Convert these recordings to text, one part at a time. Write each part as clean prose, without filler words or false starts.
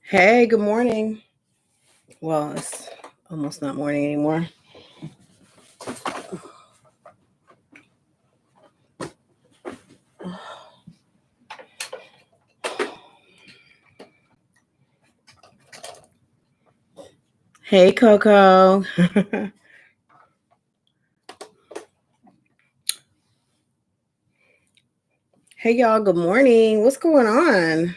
Hey, good morning. Well, it's almost not morning anymore. Hey, Coco. Hey, y'all. Good morning. What's going on?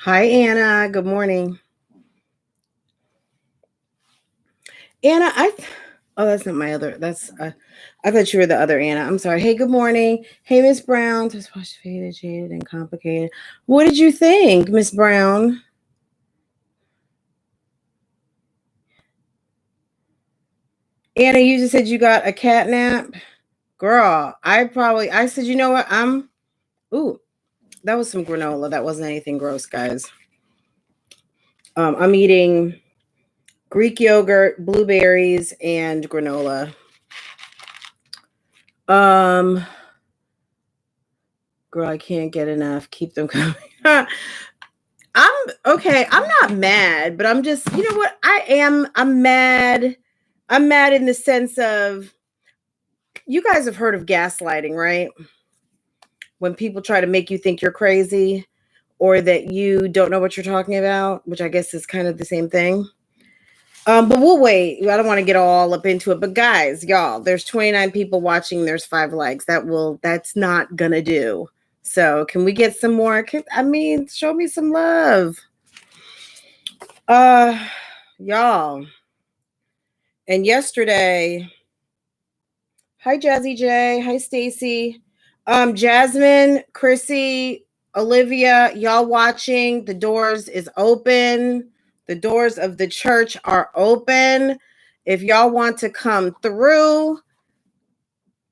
Hi, Anna. Good morning. Anna, oh, that's not my other. I thought you were the other Anna. I'm sorry. Hey, good morning. Hey, Miss Brown. Just watch faded, jaded, and complicated. What did you think, Miss Brown? Anna, you just said you got a cat nap? Girl, I said, you know what? Ooh, that was some granola. That wasn't anything gross, guys. I'm eating Greek yogurt, blueberries, and granola. Girl, I can't get enough. Keep them coming. I'm okay. I'm not mad, but I'm just, you know what? I'm mad. I'm mad in the sense of you guys have heard of gaslighting, right? When people try to make you think you're crazy or that you don't know what you're talking about, which I guess is kind of the same thing. But we'll wait. I don't want to get all up into it. But guys, y'all, there's 29 people watching. There's 5 likes. That's not gonna do. So can we get some more? Show me some love. Y'all. And yesterday, hi Jazzy J, hi Stacy. Jasmine, Chrissy, Olivia, y'all watching. The doors is open. The doors of the church are open. If y'all want to come through,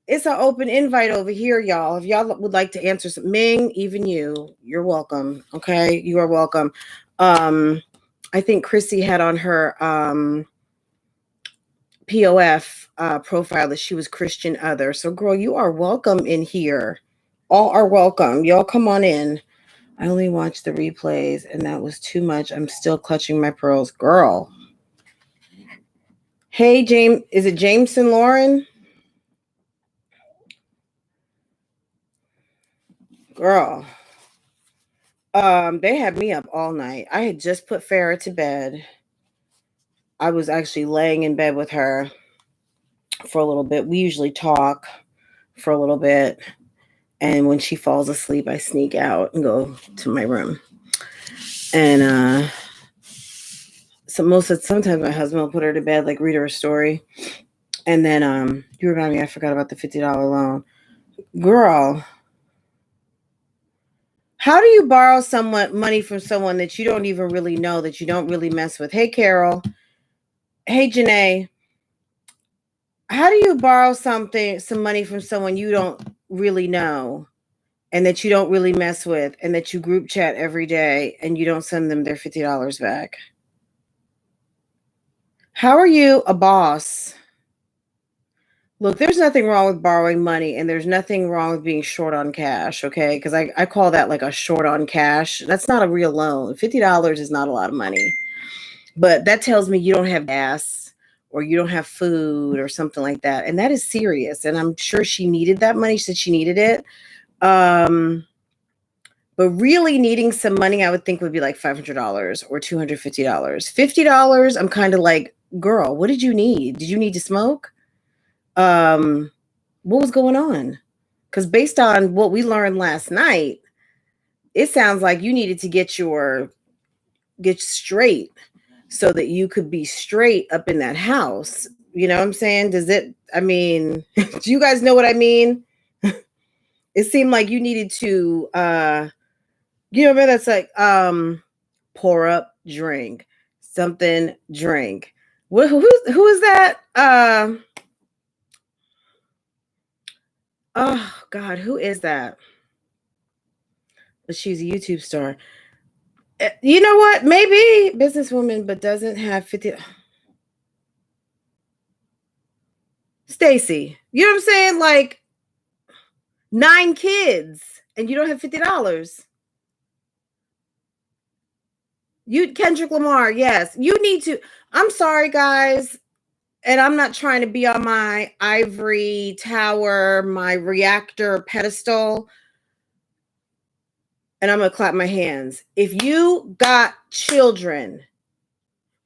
it's an open invite over here, y'all. If y'all would like to answer some, Ming, even you're welcome. Okay, you are welcome. I think Chrissy had on her POF profile that she was Christian Other. So, girl, you are welcome in here. All are welcome. Y'all come on in. I only watched the replays, and that was too much. I'm still clutching my pearls, girl. Hey, James, is it Jameson Lauren? Girl. They had me up all night. I had just put Farrah to bed. I was actually laying in bed with her for a little bit. We usually talk for a little bit. And when she falls asleep, I sneak out and go to my room. And sometimes my husband will put her to bed, like read her a story. And then you remind me, I forgot about the $50 loan. Girl, how do you borrow money from someone that you don't even really know, that you don't really mess with? Hey, Carol. Hey, Janae. How do you borrow some money from someone you don't really know and that you don't really mess with and that you group chat every day and you don't send them their $50 back? How are you a boss? Look, there's nothing wrong with borrowing money and there's nothing wrong with being short on cash, okay? Because I call that like a short on cash. That's not a real loan. $50 is not a lot of money. But that tells me you don't have gas or you don't have food or something like that. And that is serious. And I'm sure she needed that money. She said she needed it. But really needing some money, I would think would be like $500 or $250. $50, I'm kind of like, girl, what did you need? Did you need to smoke? What was going on? Because based on what we learned last night, it sounds like you needed to get straight so that you could be straight up in that house. You know what I'm saying? Do you guys know what I mean? It seemed like you needed to, that's like, pour up, drink, something, drink. Who is that? Oh God, who is that? But she's a YouTube star. You know what? Maybe businesswoman, but doesn't have 50. Stacy, you know what I'm saying? Like 9 kids and you don't have $50. You Kendrick Lamar, yes. You need to. I'm sorry, guys. And I'm not trying to be on my ivory tower, my reactor pedestal. And I'm going to clap my hands. If you got children,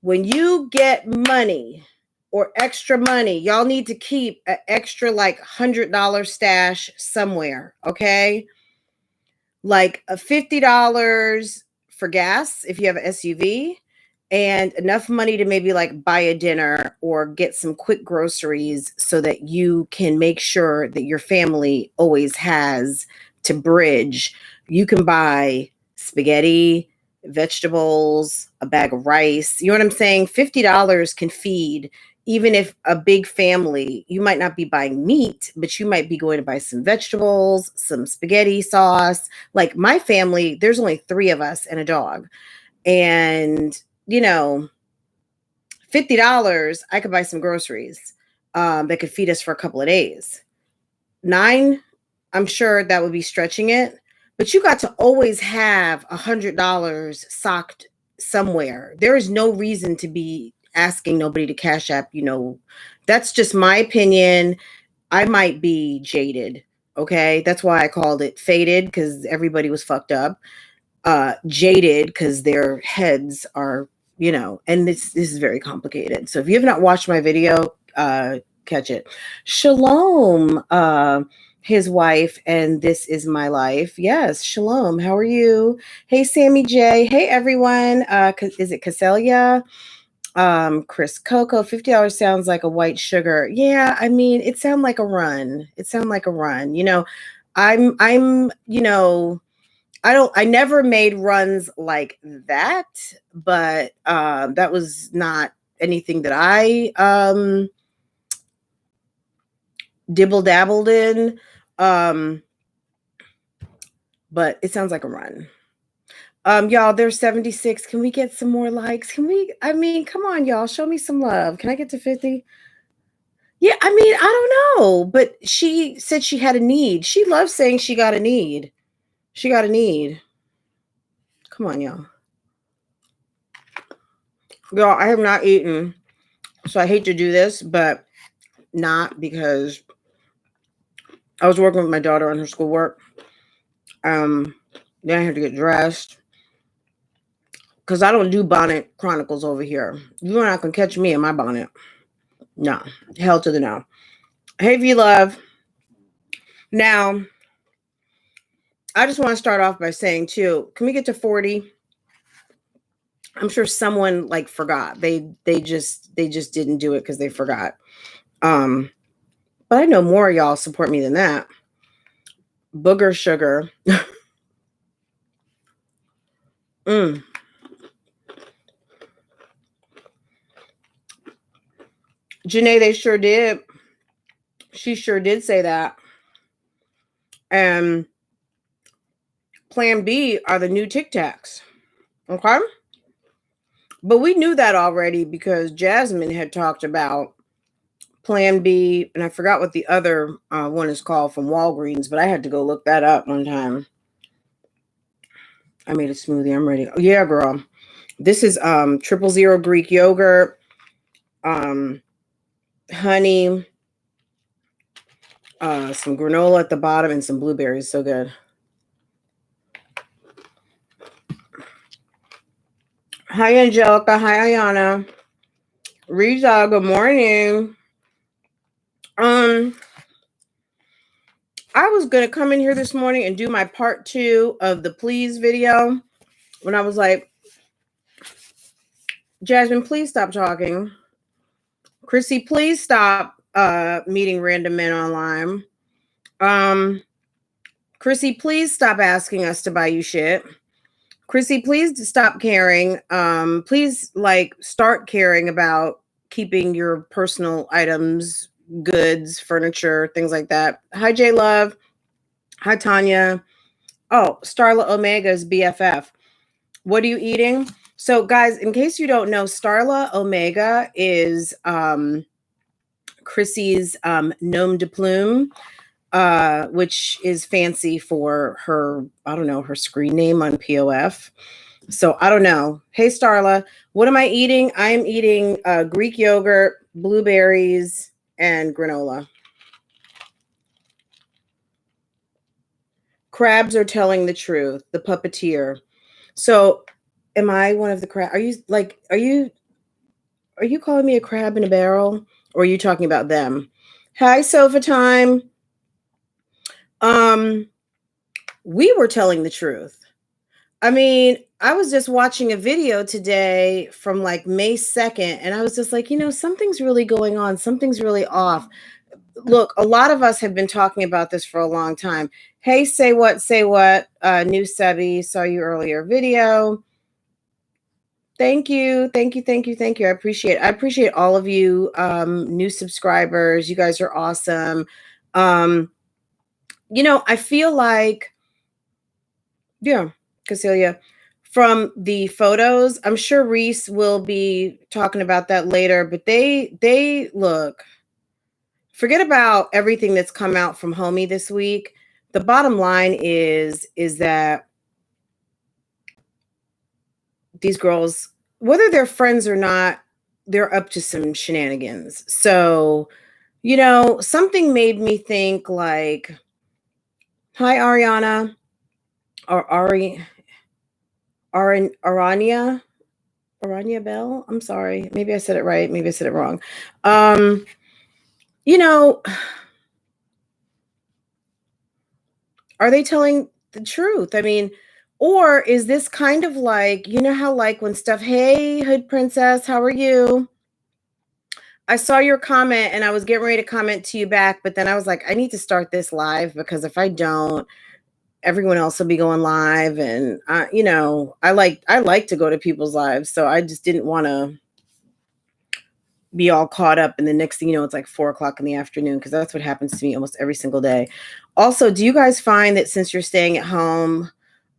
when you get money or extra money, y'all need to keep an extra like $100 stash somewhere, okay? Like a $50 for gas if you have an SUV, and enough money to maybe like buy a dinner or get some quick groceries so that you can make sure that your family always has to bridge. You can buy spaghetti, vegetables, a bag of rice. You know what I'm saying? $50 can feed, even if a big family, you might not be buying meat, but you might be going to buy some vegetables, some spaghetti sauce. Like my family, there's only 3 of us and a dog. And, you know, $50, I could buy some groceries that could feed us for a couple of days. 9, I'm sure that would be stretching it. But you got to always have $100 socked somewhere. There is no reason to be asking nobody to Cash App. You know, that's just my opinion. I might be jaded. Okay. That's why I called it faded, because everybody was fucked up. Jaded because their heads are, you know, and this is very complicated. So if you have not watched my video, catch it. Shalom, his wife, and this is my life. Yes, shalom. How are you? Hey, Sammy J. Hey, everyone. Is it Caselia? Chris Coco, $50 sounds like a white sugar. Yeah, I mean, it sounds like a run. It sounds like a run. You know, I'm, you know, I never made runs like that, but that was not anything that I dibble dabbled in. But it sounds like a run. Y'all, there's 76. Can we get some more likes? I mean, come on, y'all, show me some love. Can I get to 50? Yeah, I mean, I don't know, but she said she had a need. She loves saying she got a need. She got a need. Come on, y'all. Y'all, I have not eaten, so I hate to do this, but not because I was working with my daughter on her schoolwork. Then I had to get dressed because I don't do bonnet chronicles over here. You're not gonna catch me in my bonnet. No, hell to the no. Hey, V Love. Now, I just want to start off by saying too, can we get to 40? I'm sure someone like forgot. They just didn't do it because they forgot. But I know more of y'all support me than that. Booger sugar. Janae, they sure did. She sure did say that. And Plan B are the new Tic Tacs. Okay? But we knew that already because Jasmine had talked about Plan B, and I forgot what the other one is called from Walgreens, but I had to go look that up one time. I made a smoothie. I'm ready. Oh, yeah, girl. This is 000 Greek yogurt, honey, some granola at the bottom, and some blueberries. So good. Hi, Angelica. Hi, Ayana. Riza, good morning. I was going to come in here this morning and do my part 2 of the please video when I was like, Jasmine, please stop talking. Chrissy, please stop meeting random men online. Chrissy, please stop asking us to buy you shit. Chrissy, please stop caring. Please, like, start caring about keeping your personal items, goods, furniture, things like that. Hi, J Love. Hi, Tanya. Oh, Starla Omega's BFF. What are you eating? So guys, in case you don't know, Starla Omega is Chrissy's nom de plume, which is fancy for her, I don't know, her screen name on POF. So I don't know. Hey, Starla, what am I eating? I'm eating Greek yogurt, blueberries, and granola. Crabs are telling the truth. The puppeteer. So am I one of the crab? Are you calling me a crab in a barrel? Or are you talking about them? Hi, Sofa Time. We were telling the truth. I mean, I was just watching a video today from like May 2nd, and I was just like, something's really going on. Something's really off. Look, a lot of us have been talking about this for a long time. Hey, say what? New Sebby, saw you earlier video. Thank you. I appreciate all of you new subscribers. You guys are awesome. I feel like, yeah, Cecilia, from the photos, I'm sure Reese will be talking about that later, but they look, forget about everything that's come out from Homie this week. The bottom line is that these girls, whether they're friends or not, they're up to some shenanigans. So, something made me think like, hi, Ariana, or Arania Bell. I'm sorry. Maybe I said it right. Maybe I said it wrong. Are they telling the truth? I mean, or is this kind of like, how like when stuff, hey, Hood Princess, how are you? I saw your comment and I was getting ready to comment to you back, but then I was like, I need to start this live because if I don't, everyone else will be going live. And I like to go to people's lives. So I just didn't want to be all caught up. And the next thing you know, it's like 4:00 in the afternoon, because that's what happens to me almost every single day. Also, do you guys find that since you're staying at home,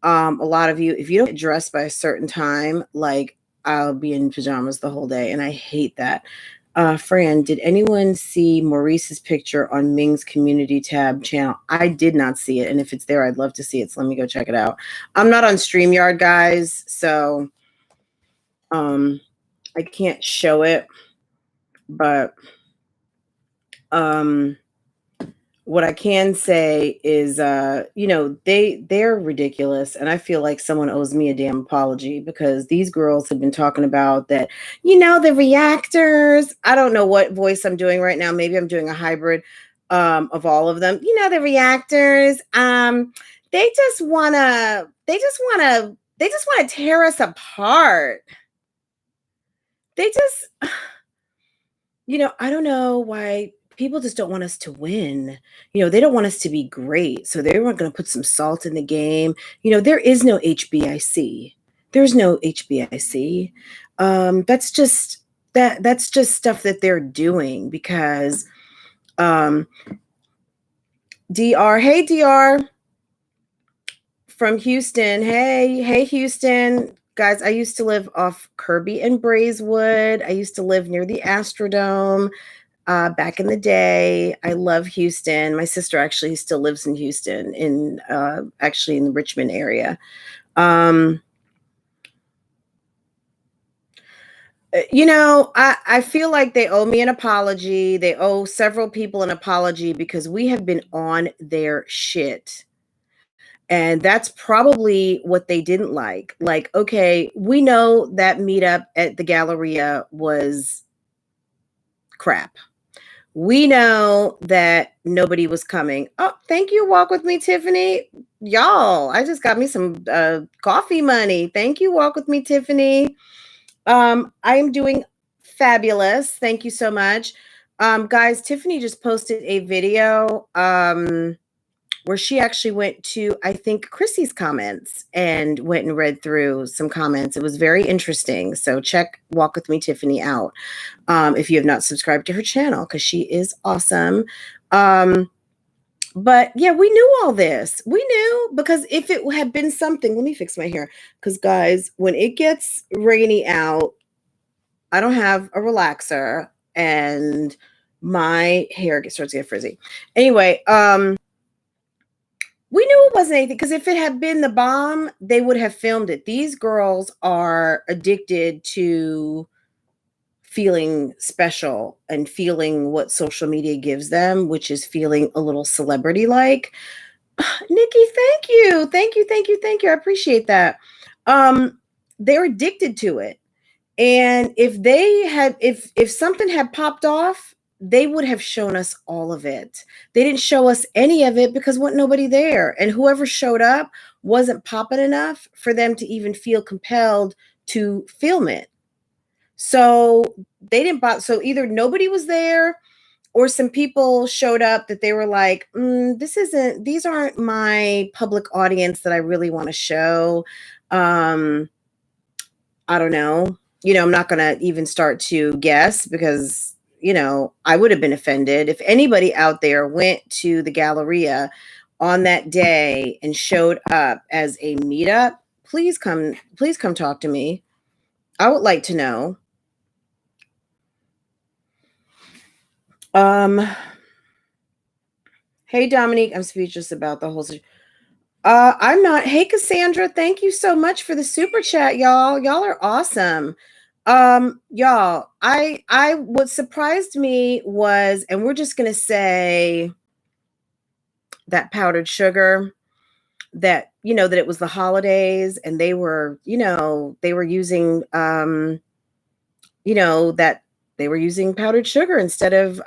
a lot of you, if you don't get dressed by a certain time, like I'll be in pajamas the whole day. And I hate that. Fran, did anyone see Maurice's picture on Ming's community tab channel? I did not see it. And if it's there, I'd love to see it. So let me go check it out. I'm not on StreamYard, guys. So I can't show it. But what I can say is, they're ridiculous. And I feel like someone owes me a damn apology because these girls have been talking about that, the reactors. I don't know what voice I'm doing right now. Maybe I'm doing a hybrid of all of them. The reactors. They just wanna tear us apart. They just, I don't know why people just don't want us to win. They don't want us to be great. So they weren't going to put some salt in the game. There is no HBIC. There's no HBIC. That's just stuff that they're doing because DR, hey DR from Houston. Hey Houston. Guys, I used to live off Kirby and Braeswood. I used to live near the Astrodome back in the day. I love Houston. My sister actually still lives in Houston, actually in the Richmond area. I feel like they owe me an apology. They owe several people an apology because we have been on their shit. And that's probably what they didn't like. Like, okay, we know that meetup at the Galleria was crap. We know that nobody was coming. Oh, thank you, Walk With Me, Tiffany. Y'all, I just got me some coffee money. Thank you, Walk With Me, Tiffany. I am doing fabulous. Thank you so much. Guys, Tiffany just posted a video where she actually went to, I think, Chrissy's comments and went and read through some comments. It was very interesting. So check Walk With Me Tiffany out if you have not subscribed to her channel, because she is awesome. But yeah, we knew all this. We knew, because if it had been something, let me fix my hair. Because guys, when it gets rainy out, I don't have a relaxer and my hair starts to get frizzy. Anyway, we knew it wasn't anything, because if it had been the bomb, they would have filmed it. These girls are addicted to feeling special and feeling what social media gives them, which is feeling a little celebrity like. Nikki, thank you. Thank you. Thank you. Thank you. I appreciate that. They're addicted to it. And if something had popped off, they would have shown us all of it. They didn't show us any of it because wasn't nobody there. And whoever showed up wasn't popping enough for them to even feel compelled to film it. So they didn't bother. So either nobody was there, or some people showed up that they were like, these aren't my public audience that I really want to show. I don't know. I'm not going to even start to guess, because, I would have been offended if anybody out there went to the Galleria on that day and showed up as a meetup. Please come talk to me. I would like to know. Hey, Dominique, I'm speechless about the whole situation. I'm not. Hey, Cassandra, thank you so much for the super chat, y'all. Y'all are awesome. Y'all, what surprised me was, and we're just gonna say that powdered sugar, that that it was the holidays, and they were using that they were using powdered sugar instead of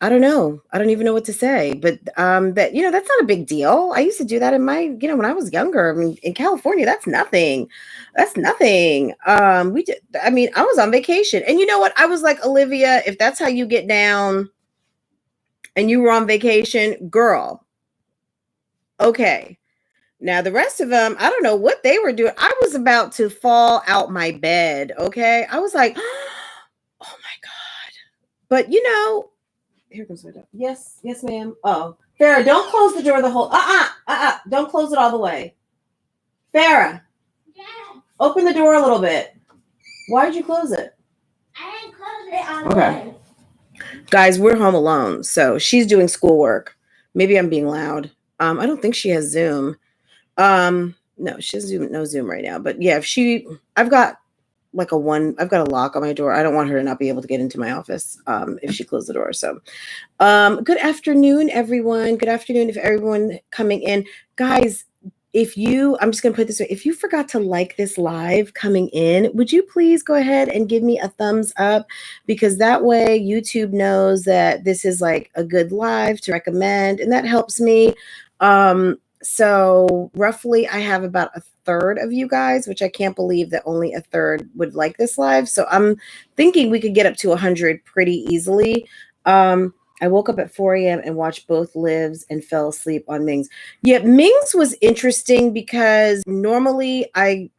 I don't know. I don't even know what to say, but that that's not a big deal. I used to do that in my when I was younger. I mean, in California, that's nothing. That's nothing. We did. I mean, I was on vacation, and you know what? I was like, Olivia, if that's how you get down, and you were on vacation, girl. Okay. Now the rest of them, I don't know what they were doing. I was about to fall out my bed. Okay, I was like, oh my god. But here comes my dog. Yes, ma'am. Oh, Farrah, don't close the door the whole. Don't close it all the way. Farrah, yeah. Open the door a little bit. Why did you close it? I didn't close it all the way. Guys, we're home alone, so she's doing schoolwork. Maybe I'm being loud. I don't think she has Zoom. No, she has no Zoom right now. But yeah, I've got I've got a lock on my door. I don't want her to not be able to get into my office if she closed the door. So good afternoon, everyone. Good afternoon, if everyone coming in. Guys, I'm just going to put it this way. If you forgot to like this live coming in, would you please go ahead and give me a thumbs up? Because that way YouTube knows that this is like a good live to recommend, and that helps me. So roughly I have about a third of you guys, which I can't believe that only a third would like this live. So I'm thinking we could get up to 100 pretty easily. I woke up at 4 a.m. and watched both lives and fell asleep on Ming's. Yeah, Ming's was interesting because normally I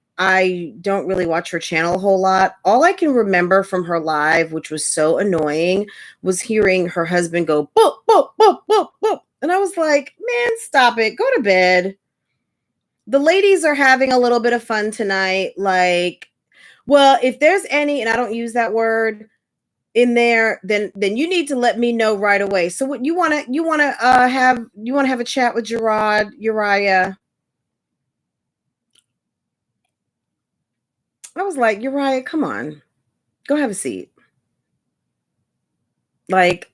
don't really watch her channel a whole lot. All I can remember from her live, which was so annoying, was hearing her husband go, boop, boop, boop, boop, boop. And I was like, man, stop it. Go to bed. The ladies are having a little bit of fun tonight. Like, well, if there's any, and I don't use that word in there, then you need to let me know right away. So what you want to have a chat with Uriah. I was like, Uriah, come on, go have a seat. Like,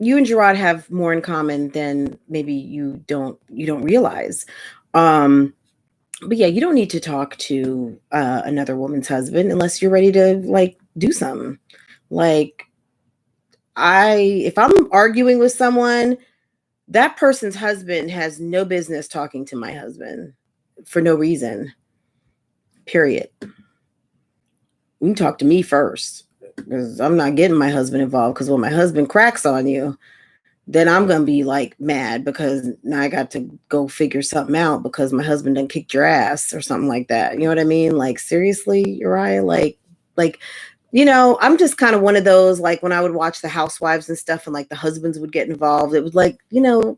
you and Gerard have more in common than maybe you don't realize. But yeah, you don't need to talk to another woman's husband unless you're ready to like do something. Like, if I'm arguing with someone, that person's husband has no business talking to my husband for no reason. Period. You can talk to me first, because I'm not getting my husband involved, because when my husband cracks on you, then I'm going to be like mad because now I got to go figure something out because my husband done kicked your ass or something like that. You know what I mean? Like, seriously, Uriah, like you know, I'm just kind of one of those, like when I would watch the housewives and stuff and like the husbands would get involved, it was like, you know,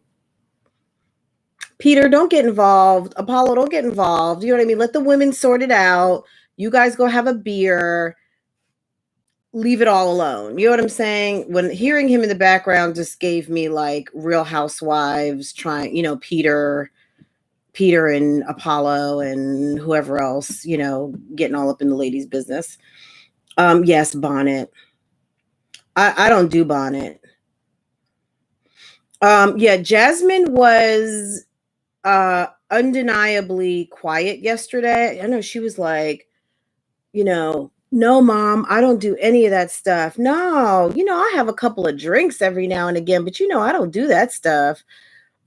Peter, don't get involved. Apollo, don't get involved. You know what I mean? Let the women sort it out. You guys go have a beer. Leave it all alone. You know what I'm saying? When hearing him in the background just gave me like Real Housewives trying, you know, Peter and Apollo and whoever else, you know, getting all up in the ladies' business. Yes, Bonnet. I don't do Bonnet. Yeah, Jasmine was undeniably quiet yesterday. I know she was like, you know, no, mom, I don't do any of that stuff. No, you know, I have a couple of drinks every now and again, but you know, I don't do that stuff.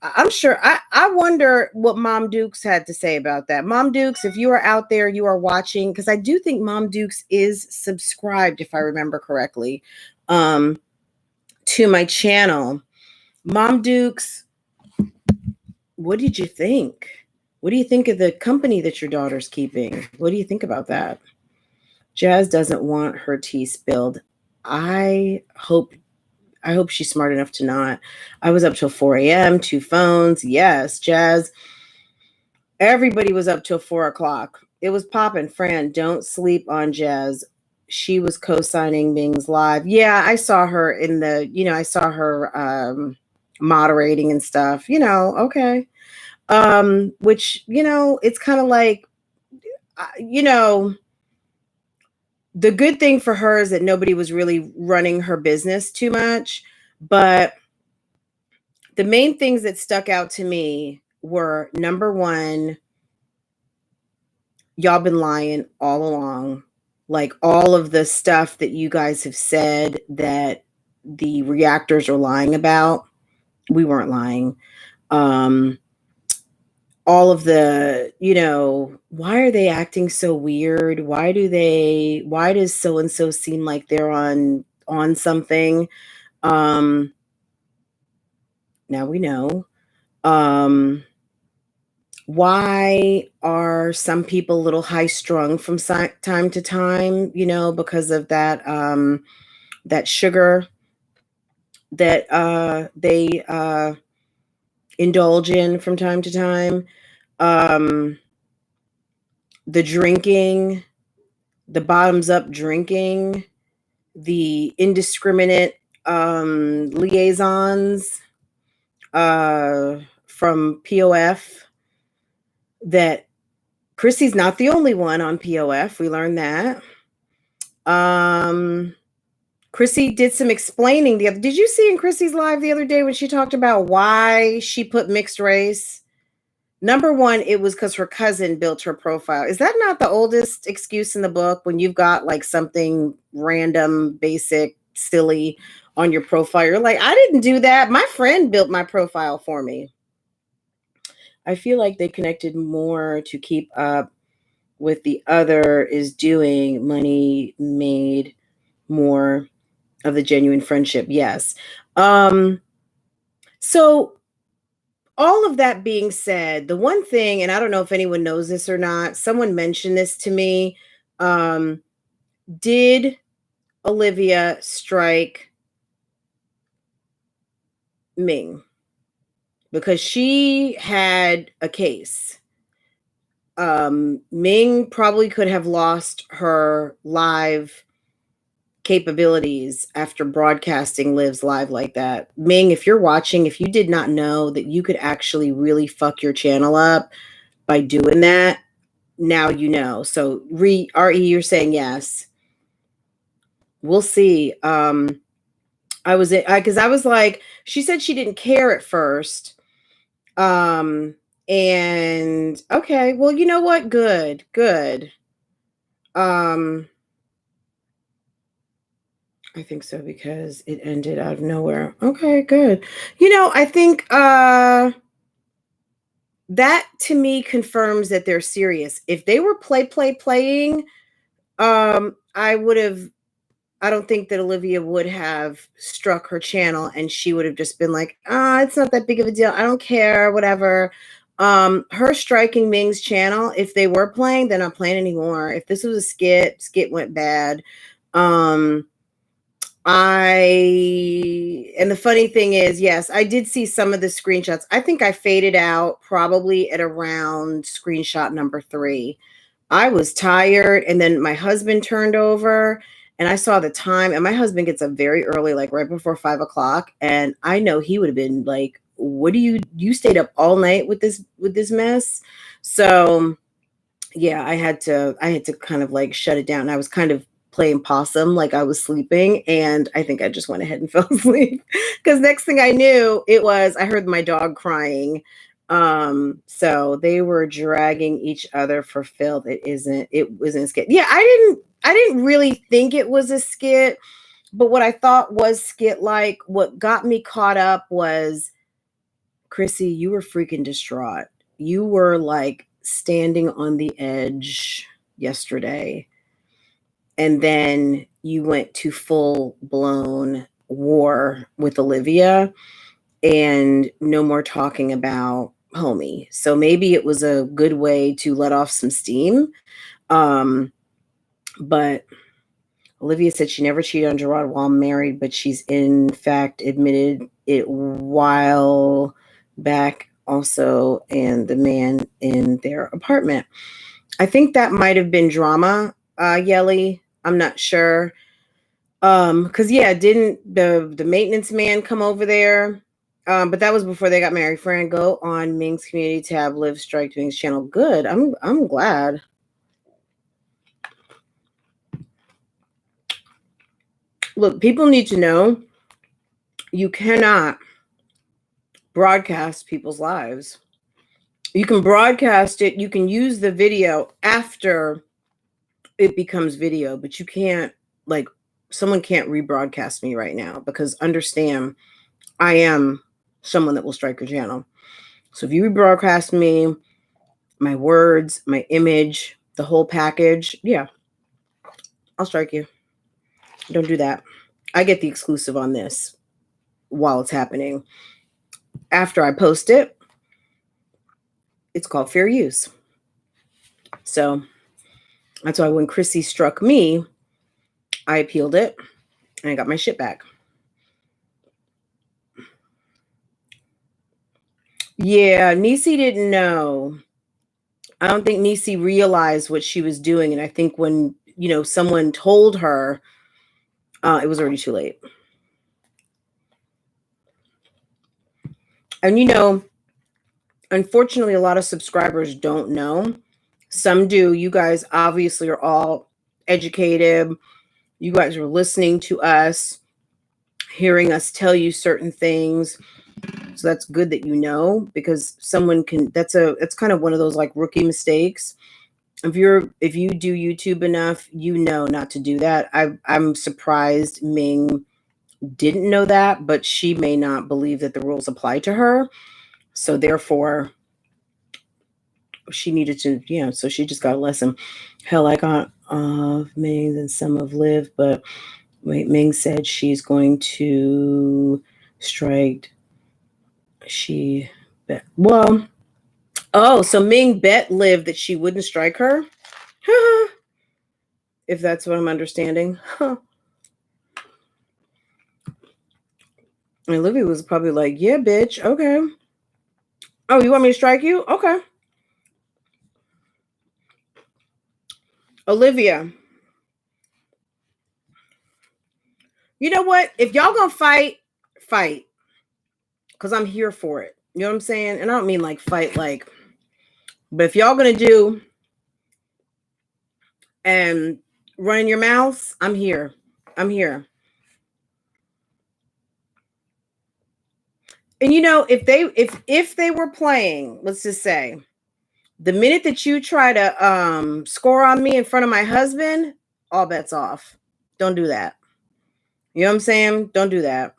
I'm sure. I wonder what Mom Dukes had to say about that. Mom Dukes, if you are out there, you are watching, because I do think Mom Dukes is subscribed, if I remember correctly, to my channel. Mom Dukes, what did you think? What do you think of the company that your daughter's keeping? What do you think about that? Jazz doesn't want her tea spilled. I hope she's smart enough to not. I was up till 4 a.m., 2 phones. Yes, Jazz. Everybody was up till 4 o'clock. It was popping. Fran, don't sleep on Jazz. She was co-signing Ming's live. Yeah, I saw her in the, you know, I saw her moderating and stuff, you know, okay. Which, you know, it's kind of like, you know, the good thing for her is that nobody was really running her business too much. But the main things that stuck out to me were, number one, y'all been lying all along. Like all of the stuff that you guys have said that the reactors are lying about, we weren't lying. All of the, you know, why are they acting so weird? Why does so and so seem like they're on something? Now we know. Why are some people a little high strung from time to time, you know, because of that that sugar that they indulge in from time to time? The drinking, the bottoms up drinking, the indiscriminate liaisons from POF, that Chrissy's not the only one on POF. We learned that. Chrissy did some explaining did you see in Chrissy's live the other day when she talked about why she put mixed race? Number one, it was because her cousin built her profile. Is that not the oldest excuse in the book, when you've got like something random, basic, silly on your profile? You're like, I didn't do that. My friend built my profile for me. I feel like they connected more to keep up with the other is doing. Money made more of the genuine friendship. Yes. So all of that being said, the one thing, and I don't know if anyone knows this or not, someone mentioned this to me. Did Olivia strike Ming? Because she had a case. Ming probably could have lost her live capabilities after broadcasting Liv's live like that. Ming, if you're watching, if you did not know that you could actually really fuck your channel up by doing that, now you know. So RE, you're saying yes. We'll see. I was like, she said she didn't care at first. And okay, well, you know what? Good. I think so, because it ended out of nowhere. Okay, good. You know, I think that to me confirms that they're serious. If they were playing, I don't think that Olivia would have struck her channel, and she would have just been like, it's not that big of a deal. I don't care, whatever. Her striking Ming's channel, if they were playing, they're not playing anymore. If this was a skit went bad. And the funny thing is, yes, I did see some of the screenshots. I think I faded out probably at around screenshot number 3. I was tired, and then my husband turned over, and I saw the time, and my husband gets up very early, like right before 5 o'clock, and I know he would have been like, "What do you stayed up all night with this mess?" So yeah, I had to kind of like shut it down. I was kind of playing possum, like I was sleeping, and I think I just went ahead and fell asleep because next thing I knew, I heard my dog crying. So they were dragging each other for filth. It wasn't a skit. Yeah, I didn't really think it was a skit, but what I thought was skit like, what got me caught up was, Chrissy, you were freaking distraught. You were like standing on the edge yesterday. And then you went to full blown war with Olivia and no more talking about homie. So maybe it was a good way to let off some steam. But Olivia said she never cheated on Gerard while married, but she's in fact admitted it while back also, and the man in their apartment. I think that might have been drama, Yelly. I'm not sure. Because yeah, didn't the maintenance man come over there? But that was before they got married. Fran, go on Ming's community tab, live strike to Ming's channel. Good. I'm glad. Look, people need to know you cannot broadcast people's lives. You can broadcast it, you can use the video after it becomes video, but you can't, like, someone can't rebroadcast me right now, because understand, I am someone that will strike your channel. So if you rebroadcast me, my words, my image, the whole package, yeah, I'll strike you. Don't do that. I get the exclusive on this while it's happening. After I post it, it's called fair use. So that's why when Chrissy struck me, I appealed it and I got my shit back. Yeah, Niecy didn't know. I don't think Niecy realized what she was doing. And I think when, someone told her, it was already too late. And, unfortunately, a lot of subscribers don't know. Some do. You guys obviously are all educated. You guys are listening to us, hearing us tell you certain things. So that's good that you know, because someone can, it's kind of one of those like rookie mistakes. If you do YouTube enough, you know not to do that. I'm surprised Ming didn't know that, but she may not believe that the rules apply to her. So therefore, she needed to, so she just got a lesson. Hell, I got Ming and some of Liv, but wait, Ming said she's going to strike. She bet. Well, so Ming bet Liv that she wouldn't strike her? If that's what I'm understanding. Huh. And Olivia was probably like, yeah, bitch, okay. Oh, you want me to strike you? Okay. Olivia. You know what? If y'all gonna fight. Because I'm here for it. You know what I'm saying? And I don't mean like fight like, but if y'all gonna do and run your mouths, I'm here. I'm here. And if they were playing, let's just say, the minute that you try to score on me in front of my husband, all bets off. Don't do that. You know what I'm saying? Don't do that.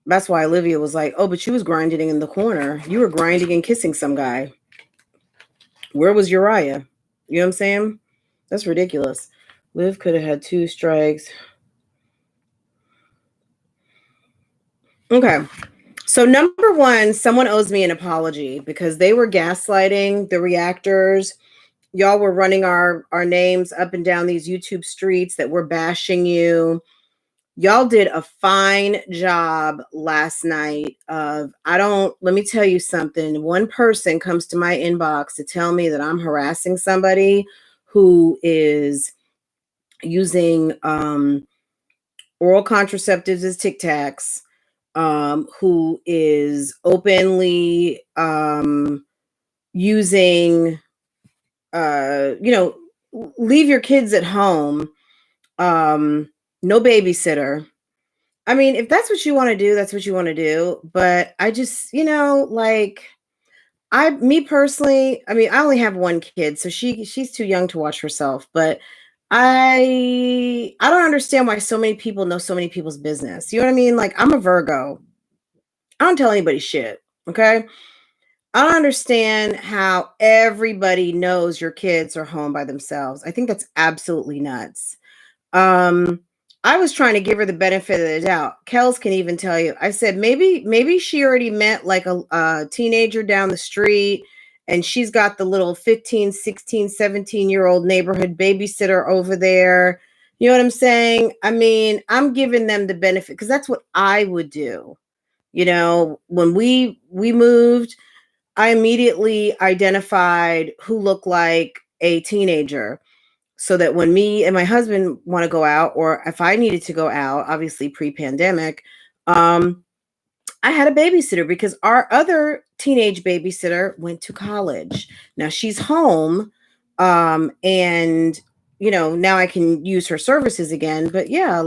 That's why Olivia was like, oh, but you was grinding in the corner. You were grinding and kissing some guy. Where was Uriah? You know what I'm saying? That's ridiculous. Liv could have had 2 strikes. Okay. So number one, someone owes me an apology because they were gaslighting the reactors. y'all were running our names up and down these YouTube streets that were bashing you. Y'all did a fine job last night of, let me tell you something. One person comes to my inbox to tell me that I'm harassing somebody who is using oral contraceptives as Tic Tacs, who is openly using, leave your kids at home, no babysitter. I mean, if that's what you want to do, that's what you want to do. But I just, me personally, I mean, I only have one kid, so she's too young to watch herself. But I don't understand why so many people know so many people's business. You know what I mean? Like, I'm a Virgo. I don't tell anybody shit. Okay. I don't understand how everybody knows your kids are home by themselves. I think that's absolutely nuts. I was trying to give her the benefit of the doubt. Kels can even tell you. I said, maybe she already met like a teenager down the street, and she's got the little 15, 16, 17-year-old neighborhood babysitter over there. You know what I'm saying? I mean, I'm giving them the benefit because that's what I would do. When we moved, I immediately identified who looked like a teenager, so that when me and my husband want to go out, or if I needed to go out, obviously pre-pandemic, I had a babysitter because our other teenage babysitter went to college. Now she's home, and now I can use her services again. But yeah,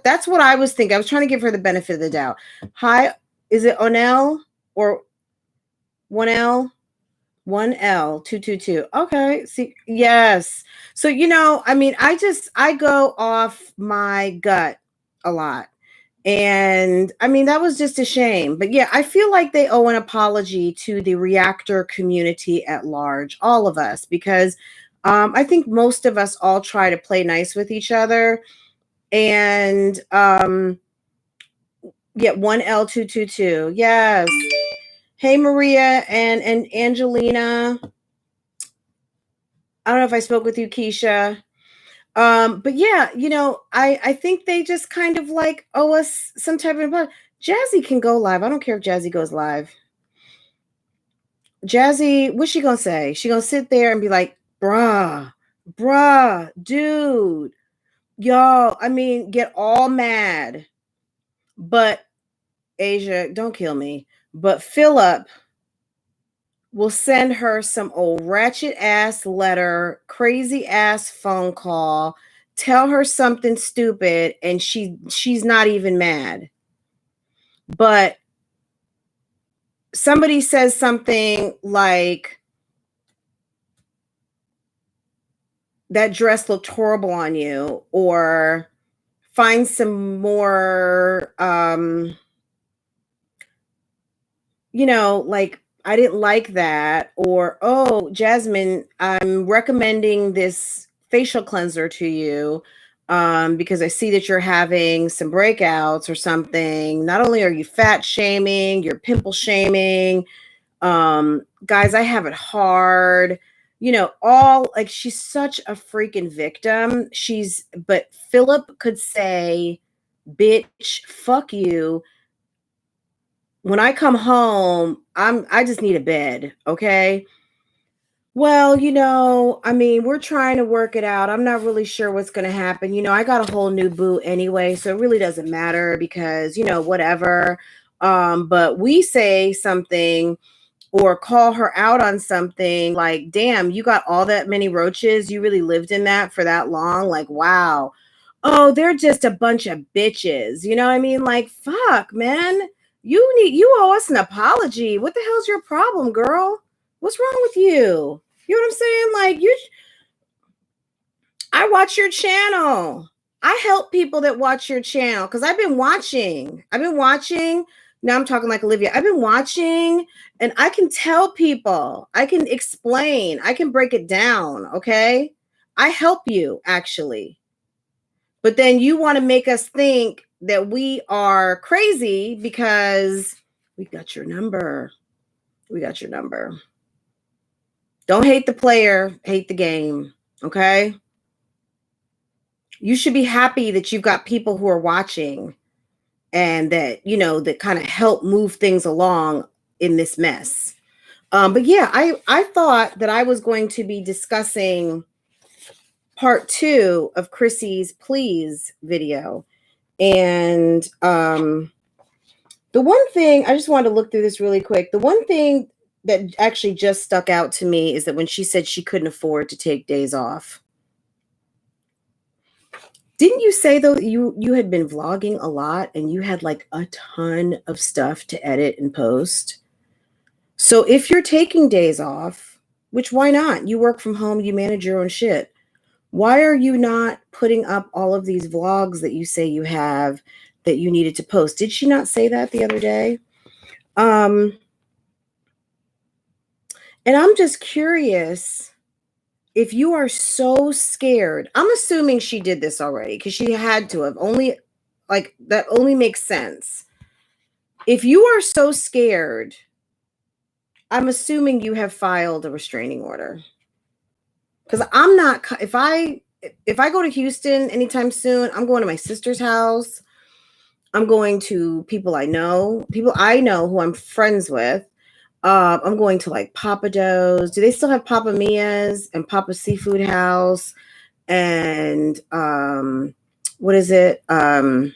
that's what I was thinking. I was trying to give her the benefit of the doubt. Hi, is it Onel or 1L? 1L222. Okay. See, yes. So, I mean, I go off my gut a lot. And I mean, that was just a shame. But yeah, I feel like they owe an apology to the reactor community at large, all of us, because I think most of us all try to play nice with each other. And yeah, 1L222. Yes. Hey, Maria and Angelina. I don't know if I spoke with you, Keisha. But yeah, I think they just kind of like owe us some type of Jazzy can go live. I don't care if Jazzy goes live. Jazzy, what's she gonna say? She gonna sit there and be like, bruh, dude, y'all, I mean, get all mad. But Asia, don't kill me. But Philip will send her some old ratchet ass letter, crazy ass phone call, tell her something stupid, and she's not even mad. But somebody says something like, that dress looked horrible on you, or find some more like, I didn't like that, or, oh, Jasmine, I'm recommending this facial cleanser to you because I see that you're having some breakouts or something. Not only are you fat shaming, you're pimple shaming. Guys, I have it hard. All like, she's such a freaking victim. But Philip could say, bitch, fuck you. When I come home, I just need a bed, okay? Well, I mean, we're trying to work it out. I'm not really sure what's going to happen. I got a whole new boo anyway, so it really doesn't matter because, whatever. But we say something or call her out on something like, damn, you got all that many roaches. You really lived in that for that long. Like, wow. Oh, they're just a bunch of bitches. You know what I mean? Like, fuck, man. You owe us an apology. What the hell's your problem, girl? What's wrong with you? You know what I'm saying? Like, I watch your channel. I help people that watch your channel because I've been watching. Now I'm talking like Olivia. I've been watching, and I can tell people, I can explain, I can break it down. Okay. I help you actually. But then you want to make us think that we are crazy because we got your number. Don't hate the player, hate the game. Okay. You should be happy that you've got people who are watching and that, that kind of help move things along in this mess. But yeah, I thought that I was going to be discussing part 2 of Chrissy's Please video. And the one thing, I just wanted to look through this really quick. The one thing that actually just stuck out to me is that when she said she couldn't afford to take days off. Didn't you say, though, that you had been vlogging a lot and you had like a ton of stuff to edit and post? So if you're taking days off, which why not? You work from home, you manage your own shit. Why are you not putting up all of these vlogs that you say you have that you needed to post? Did she not say that the other day? And I'm just curious if you are so scared. I'm assuming she did this already because she had to have. Only, like, that only makes sense. If you are so scared, I'm assuming you have filed a restraining order. Because I'm not, if I go to Houston anytime soon, I'm going to my sister's house. I'm going to people I know who I'm friends with. I'm going to like Papa Do's. Do they still have Papa Mia's and Papa Seafood House? And what is it? What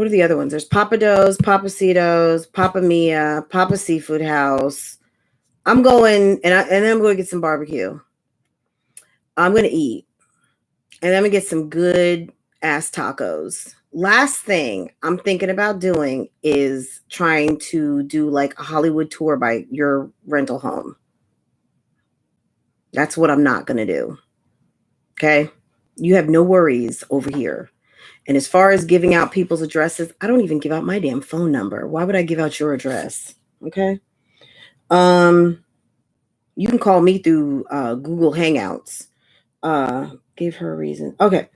are the other ones? There's Papa Do's, Papa Cito's, Papa Mia, Papa Seafood House. I'm going, and then I'm going to get some barbecue. I'm going to eat. And I'm going to get some good ass tacos. Last thing I'm thinking about doing is trying to do like a Hollywood tour by your rental home. That's what I'm not going to do. Okay? You have no worries over here. And as far as giving out people's addresses, I don't even give out my damn phone number. Why would I give out your address? Okay? You can call me through Google Hangouts. Gave her a reason. Okay.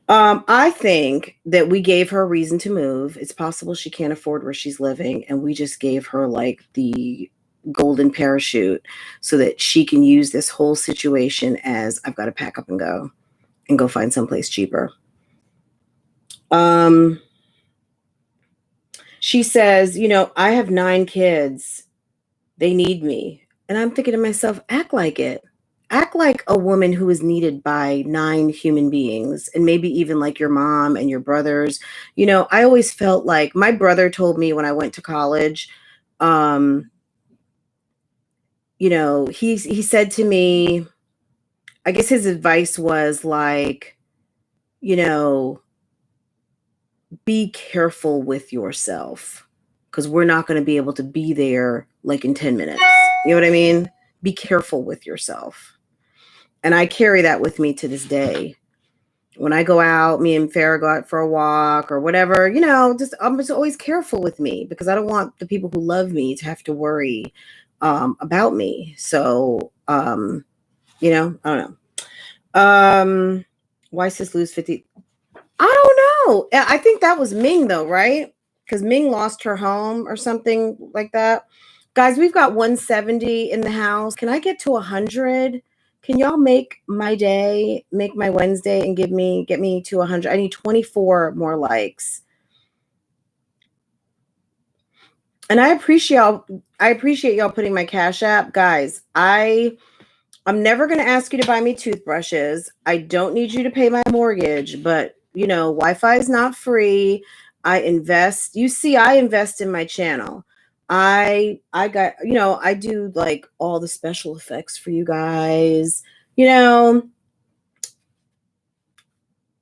I think that we gave her a reason to move. It's possible she can't afford where she's living, and we just gave her like the golden parachute so that she can use this whole situation as I've got to pack up and go find someplace cheaper. She says, I have 9 kids. They need me. And I'm thinking to myself, act like it. Act like a woman who is needed by 9 human beings, and maybe even like your mom and your brothers. I always felt like my brother told me when I went to college, he said to me, I guess his advice was like, be careful with yourself because we're not going to be able to be there like in 10 minutes. You know what I mean? Be careful with yourself. And I carry that with me to this day. When I go out, me and Farrah go out for a walk or whatever, I'm just always careful with me because I don't want the people who love me to have to worry about me. So, I don't know. Why sis lose 50? I don't know. I think that was Ming though, right? Because Ming lost her home or something like that. Guys, we've got 170 in the house. Can I get to 100? Can y'all make my day, make my Wednesday, and get me to 100? I need 24 more likes. And I appreciate y'all putting my Cash App. Guys, I'm never going to ask you to buy me toothbrushes. I don't need you to pay my mortgage, but Wi-Fi is not free. I invest. You see, I invest in my channel. I got, I do like all the special effects for you guys. It's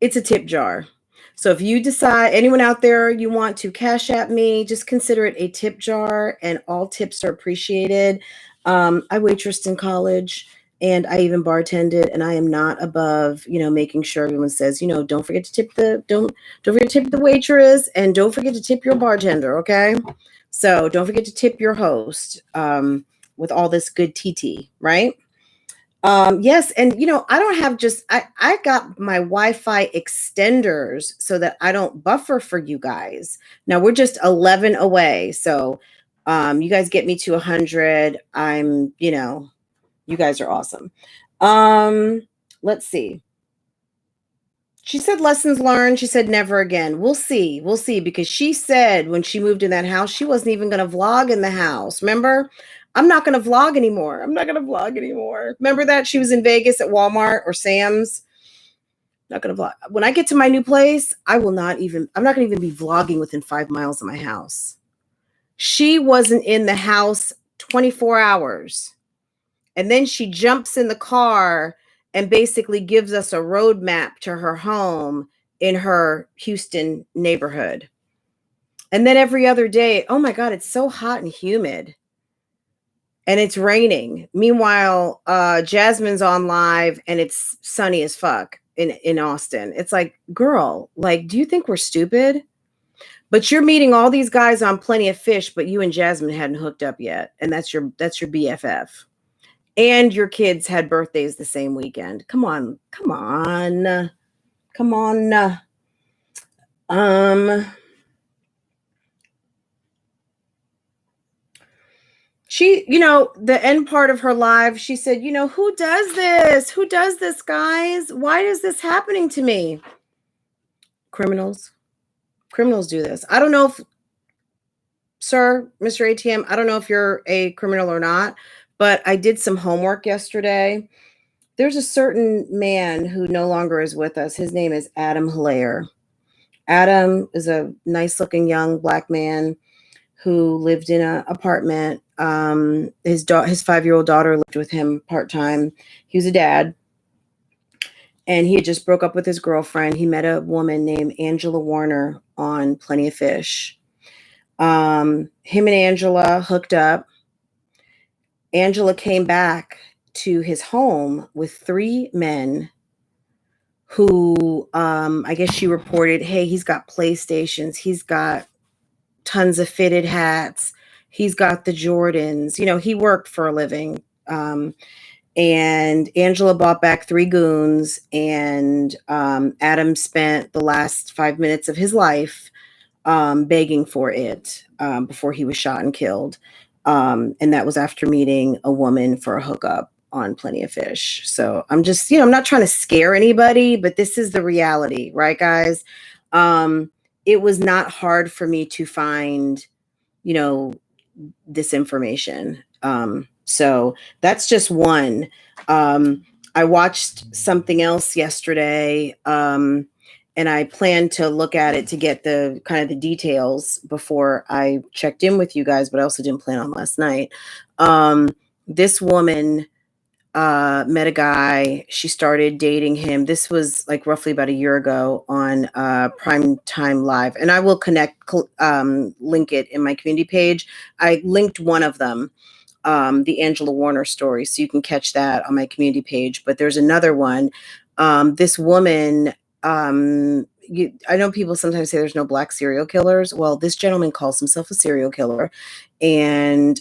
a tip jar. So if you decide, anyone out there, you want to Cash App me, just consider it a tip jar, and all tips are appreciated. I waitressed in college. And I even bartended, and I am not above, making sure everyone says, don't forget to tip don't forget to tip the waitress, and don't forget to tip your bartender, okay? So don't forget to tip your host with all this good TT, right? Yes, and I don't have I got my Wi-Fi extenders so that I don't buffer for you guys. Now we're just 11 away, so you guys get me to 100. I'm, You guys are awesome. Let's see. She said lessons learned. She said never again. We'll see. We'll see, because she said when she moved in that house, she wasn't even going to vlog in the house. Remember? I'm not going to vlog anymore. I'm not going to vlog anymore. Remember that? She was in Vegas at Walmart or Sam's. Not going to vlog. When I get to my new place, I'm not going to even be vlogging within 5 miles of my house. She wasn't in the house 24 hours. And then she jumps in the car and basically gives us a roadmap to her home in her Houston neighborhood. And then every other day, oh my God, it's so hot and humid. And it's raining. Meanwhile, Jasmine's on live and it's sunny as fuck in Austin. It's like, girl, like, do you think we're stupid? But you're meeting all these guys on Plenty of Fish, but you and Jasmine hadn't hooked up yet. And that's your BFF. And your kids had birthdays the same weekend. Come on. She, the end part of her live, she said, who does this? Who does this, guys? Why is this happening to me? Criminals do this. I don't know if, sir, Mr. ATM, I don't know if you're a criminal or not, but I did some homework yesterday. There's a certain man who no longer is with us. His name is Adam Hilaire. Adam is a nice-looking young Black man who lived in an apartment. His 5-year-old daughter lived with him part-time. He was a dad, and he had just broke up with his girlfriend. He met a woman named Angela Warner on Plenty of Fish. Him and Angela hooked up. Angela came back to his home with 3 men who, I guess she reported, hey, he's got PlayStations. He's got tons of fitted hats. He's got the Jordans. He worked for a living. And Angela bought back 3 goons, and Adam spent the last 5 minutes of his life begging for it before he was shot and killed. And that was after meeting a woman for a hookup on Plenty of Fish. So I'm just, I'm not trying to scare anybody, but this is the reality, right, guys? It was not hard for me to find, this information. So that's just one. I watched something else yesterday, and I plan to look at it to get the kind of the details before I checked in with you guys, but I also didn't plan on last night. This woman met a guy. She started dating him. This was like roughly about a year ago on Prime Time Live. And I will link it in my community page. I linked one of them, the Angela Warner story. So you can catch that on my community page. But there's another one. This woman, I know people sometimes say there's no Black serial killers. Well, this gentleman calls himself a serial killer. And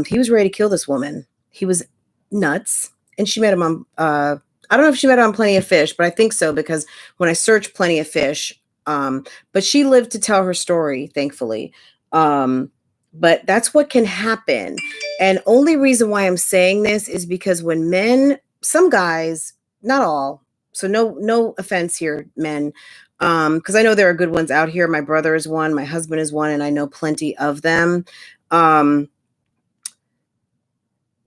he was ready to kill this woman. He was nuts. And she met him on, I don't know if she met him on Plenty of Fish, but I think so, because when I searched Plenty of Fish, but she lived to tell her story, thankfully. But that's what can happen. And only reason why I'm saying this is because when men, some guys, not all, so no offense here, men, because I know there are good ones out here. My brother is one, my husband is one, and I know plenty of them.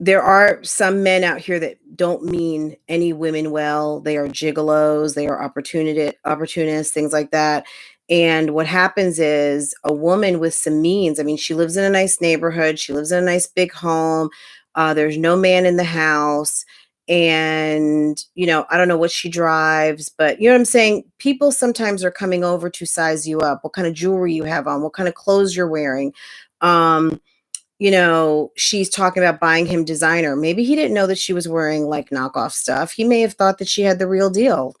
There are some men out here that don't mean any women well. They are gigolos. They are opportunists, things like that. And what happens is a woman with some means, I mean, she lives in a nice neighborhood. She lives in a nice big home. There's no man in the house. And, I don't know what she drives, but you know what I'm saying? People sometimes are coming over to size you up, what kind of jewelry you have on, what kind of clothes you're wearing. She's talking about buying him designer. Maybe he didn't know that she was wearing like knockoff stuff. He may have thought that she had the real deal,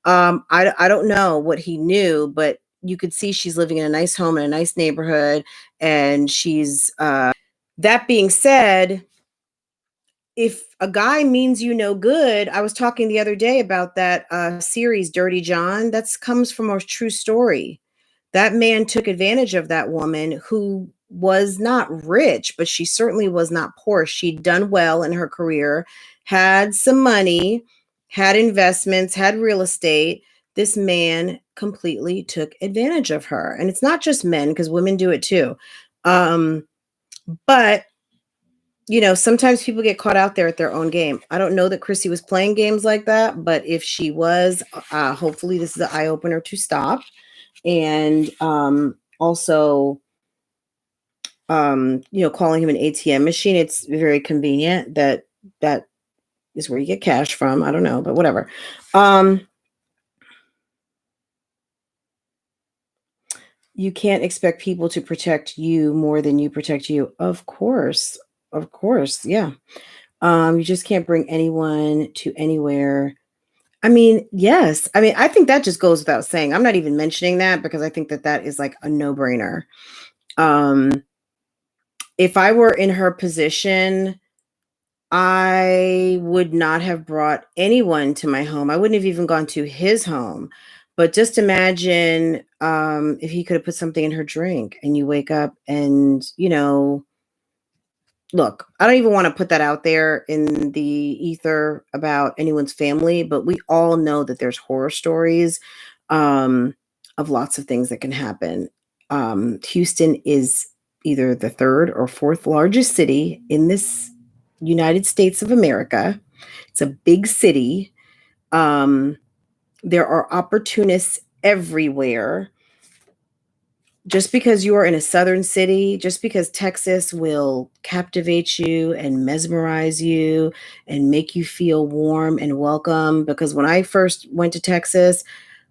I don't know what he knew, but you could see she's living in a nice home in a nice neighborhood. And she's, that being said, if a guy means you no good, I was talking the other day about that series, Dirty John. That comes from a true story. That man took advantage of that woman who was not rich, but she certainly was not poor. She'd done well in her career, had some money, had investments, had real estate. This man completely took advantage of her. And it's not just men, because women do it too. But sometimes people get caught out there at their own game. I don't know that Chrissy was playing games like that, but if she was, hopefully this is an eye opener to stop. And also, calling him an ATM machine, it's very convenient that is where you get cash from. I don't know, but whatever. You can't expect people to protect you more than you protect you. Of course. Yeah. You just can't bring anyone to anywhere. I mean, yes. I mean, I think that just goes without saying. I'm not even mentioning that because I think that is like a no-brainer. If I were in her position, I would not have brought anyone to my home. I wouldn't have even gone to his home. But just imagine if he could have put something in her drink and you wake up and, look, I don't even want to put that out there in the ether about anyone's family, but we all know that there's horror stories of lots of things that can happen. Houston is either the third or fourth largest city in this United States of America. It's a big city. There are opportunists everywhere. Just because you are in a southern city, just because Texas will captivate you and mesmerize you and make you feel warm and welcome. Because when I first went to Texas,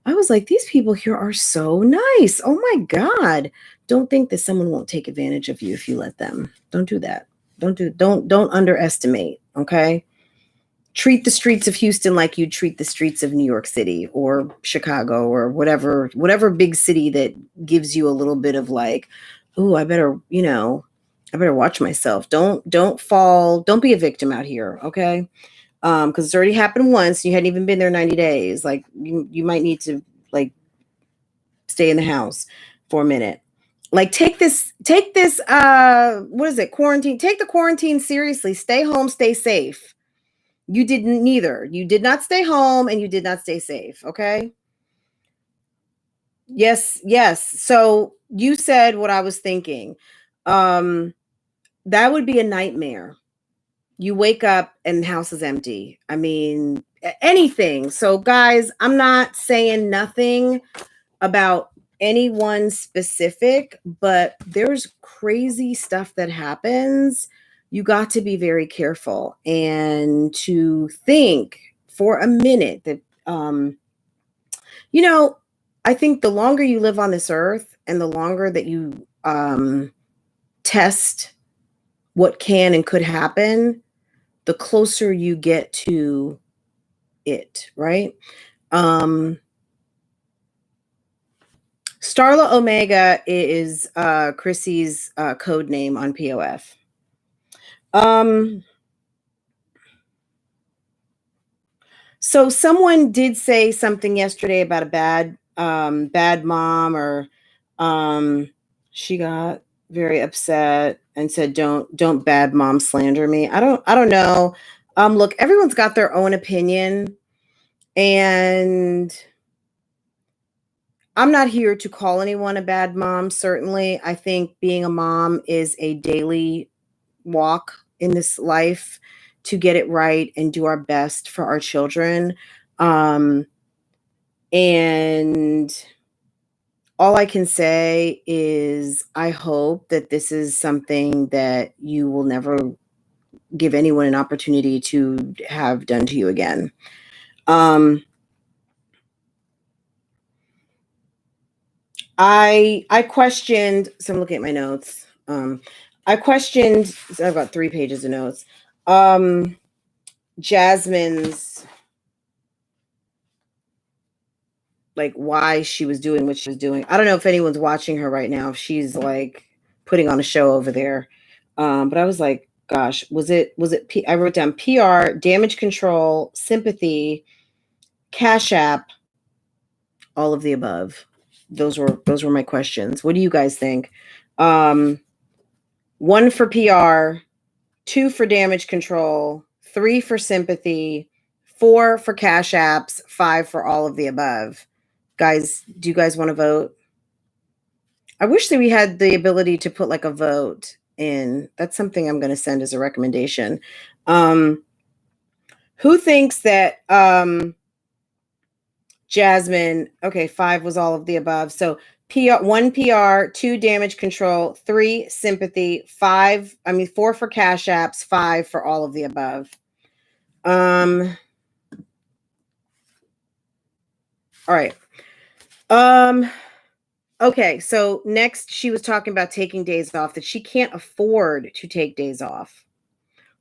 I was like, these people here are so nice. Oh my God. Don't think that someone won't take advantage of you if you let them. Don't do that. Don't underestimate. Okay. Treat the streets of Houston like you treat the streets of New York City or Chicago or whatever big city that gives you a little bit of like, oh, I better watch myself. Don't be a victim out here. Okay. Because it's already happened once. You hadn't even been there 90 days. Like you might need to like stay in the house for a minute. Like take this, what is it? Quarantine. Take the quarantine seriously. Stay home, stay safe. You didn't neither. You did not stay home and you did not stay safe. Okay. Yes. So you said what I was thinking. That would be a nightmare. You wake up and the house is empty. I mean, anything. So guys, I'm not saying nothing about anyone specific, but there's crazy stuff that happens. You got to be very careful and to think for a minute that, I think the longer you live on this earth and the longer that you test what can and could happen, the closer you get to it, right? Starla Omega is Chrissy's code name on POF. So someone did say something yesterday about a bad mom, or she got very upset and said, don't bad mom slander me. I don't know. Look, everyone's got their own opinion, and I'm not here to call anyone a bad mom. Certainly, I think being a mom is a daily walk in this life to get it right and do our best for our children. And all I can say is I hope that this is something that you will never give anyone an opportunity to have done to you again. I questioned, so I'm looking at my notes. I questioned, so I've got 3 pages of notes. Jasmine's, like, why she was doing what she was doing. I don't know if anyone's watching her right now, if she's like putting on a show over there. But I was like, gosh, was it I wrote down PR, damage control, sympathy, CashApp, all of the above. Those were my questions. What do you guys think? 1 for PR, 2 for damage control, 3 for sympathy, 4 for cash apps, 5 for all of the above. Guys, do you guys want to vote? I wish that we had the ability to put like a vote in. That's something I'm going to send as a recommendation. Who thinks that Jasmine, okay, 5 was all of the above. So 1 PR, 2 damage control, 3 sympathy, 4 for cash apps, 5 for all of the above. All right. Okay, so next she was talking about taking days off, that she can't afford to take days off.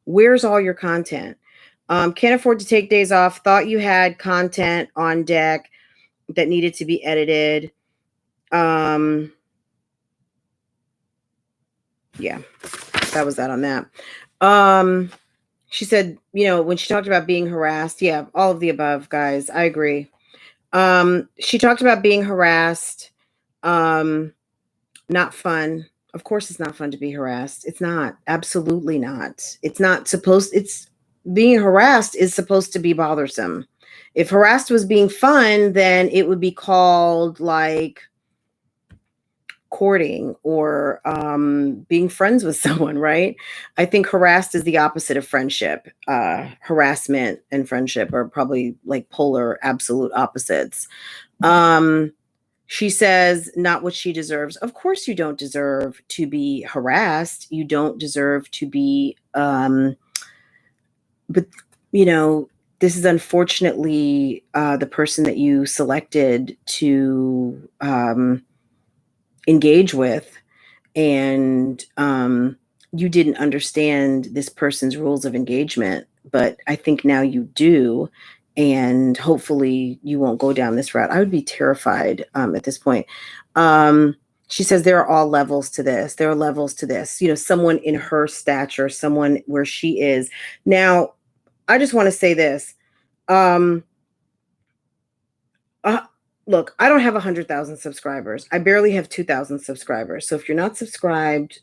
Where's all your content? Can't afford to take days off. Thought you had content on deck that needed to be edited. Yeah, that was that on that. She said, when she talked about being harassed, yeah, all of the above, guys. I agree. She talked about being harassed. Not fun. Of course it's not fun to be harassed. It's not. Absolutely not. Being harassed is supposed to be bothersome. If harassed was being fun, then it would be called like courting or being friends with someone, right? I think harassed is the opposite of friendship. Harassment and friendship are probably like polar absolute opposites. She says, not what she deserves. Of course you don't deserve to be harassed. You don't deserve to be, but this is unfortunately the person that you selected to engage with, and you didn't understand this person's rules of engagement, but I think now you do, and hopefully you won't go down this route. I would be terrified at this point. She says there are all levels to this. There are levels to this. Someone in her stature, someone where she is. Now, I just want to say this. Look, I don't have 100,000 subscribers. I barely have 2,000 subscribers. So if you're not subscribed,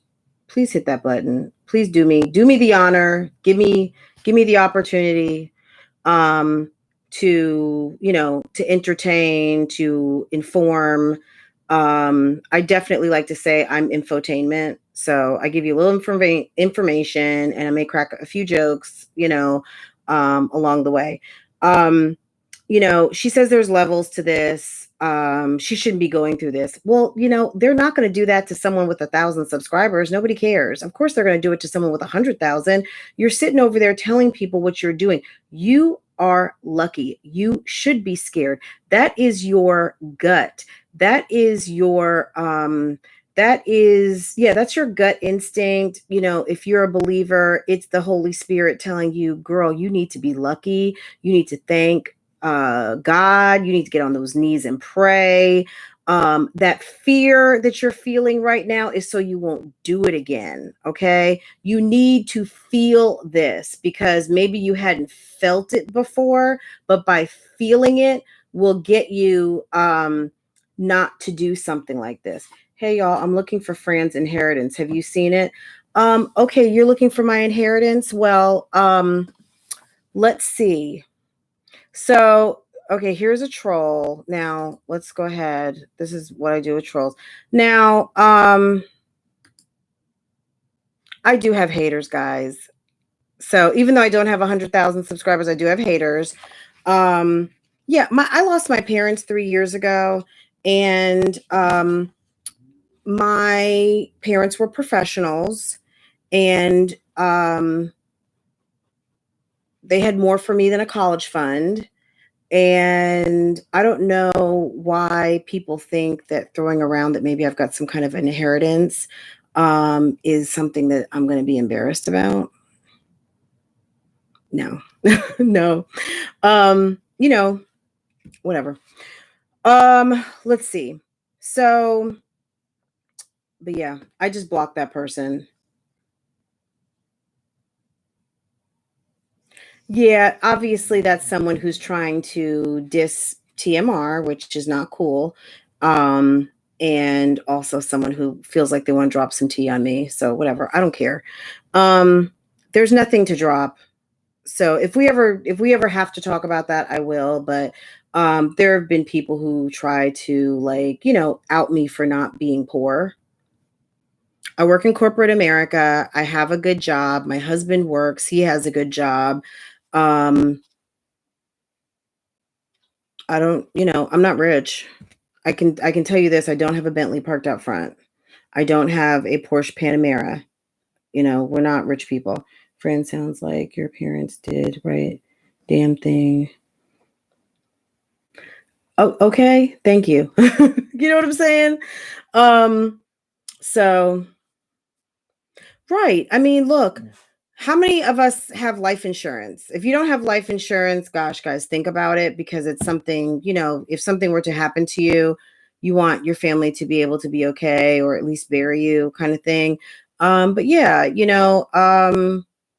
please hit that button. Please do me the honor. Give me the opportunity to entertain, to inform. I definitely like to say I'm infotainment. So I give you a little information, and I may crack a few jokes, along the way. She says there's levels to this. She shouldn't be going through this. Well, they're not going to do that to someone with 1,000 subscribers. Nobody cares. Of course, they're going to do it to someone with 100,000. You're sitting over there telling people what you're doing. You are lucky. You should be scared. That is your gut. That is your, that's your gut instinct. If you're a believer, it's the Holy Spirit telling you, girl, you need to be lucky. You need to thank God. You need to get on those knees and pray. That fear that you're feeling right now is so you won't do it again. Okay. You need to feel this, because maybe you hadn't felt it before, but by feeling it will get you not to do something like this. Hey y'all, I'm looking for Fran's inheritance. Have you seen it? Okay, you're looking for my inheritance. Well, let's see. So, okay, here's a troll. Now, let's go ahead. This is what I do with trolls. Now, I do have haters, guys. So, even though I don't have 100,000 subscribers, I do have haters. Yeah, I lost my parents 3 years ago, and my parents were professionals, and they had more for me than a college fund. And I don't know why people think that throwing around that maybe I've got some kind of inheritance is something that I'm going to be embarrassed about. No, no. Whatever. Let's see. So, but yeah, I just blocked that person. Yeah, obviously that's someone who's trying to diss TMR, which is not cool. and also someone who feels like they want to drop some tea on me. So whatever, I don't care. There's nothing to drop. So if we ever have to talk about that, I will. But there have been people who try to, like, out me for not being poor. I work in corporate America. I have a good job. My husband works. He has a good job. I don't, I'm not rich. I can tell you this. I don't have a Bentley parked out front. I don't have a Porsche Panamera. We're not rich people. Friend, sounds like your parents did right damn thing. Oh, okay. Thank you. You know what I'm saying? So right. I mean, look, how many of us have life insurance? If you don't have life insurance, gosh, guys, think about it, because it's something, if something were to happen to you, you want your family to be able to be okay, or at least bury you, kind of thing. But yeah,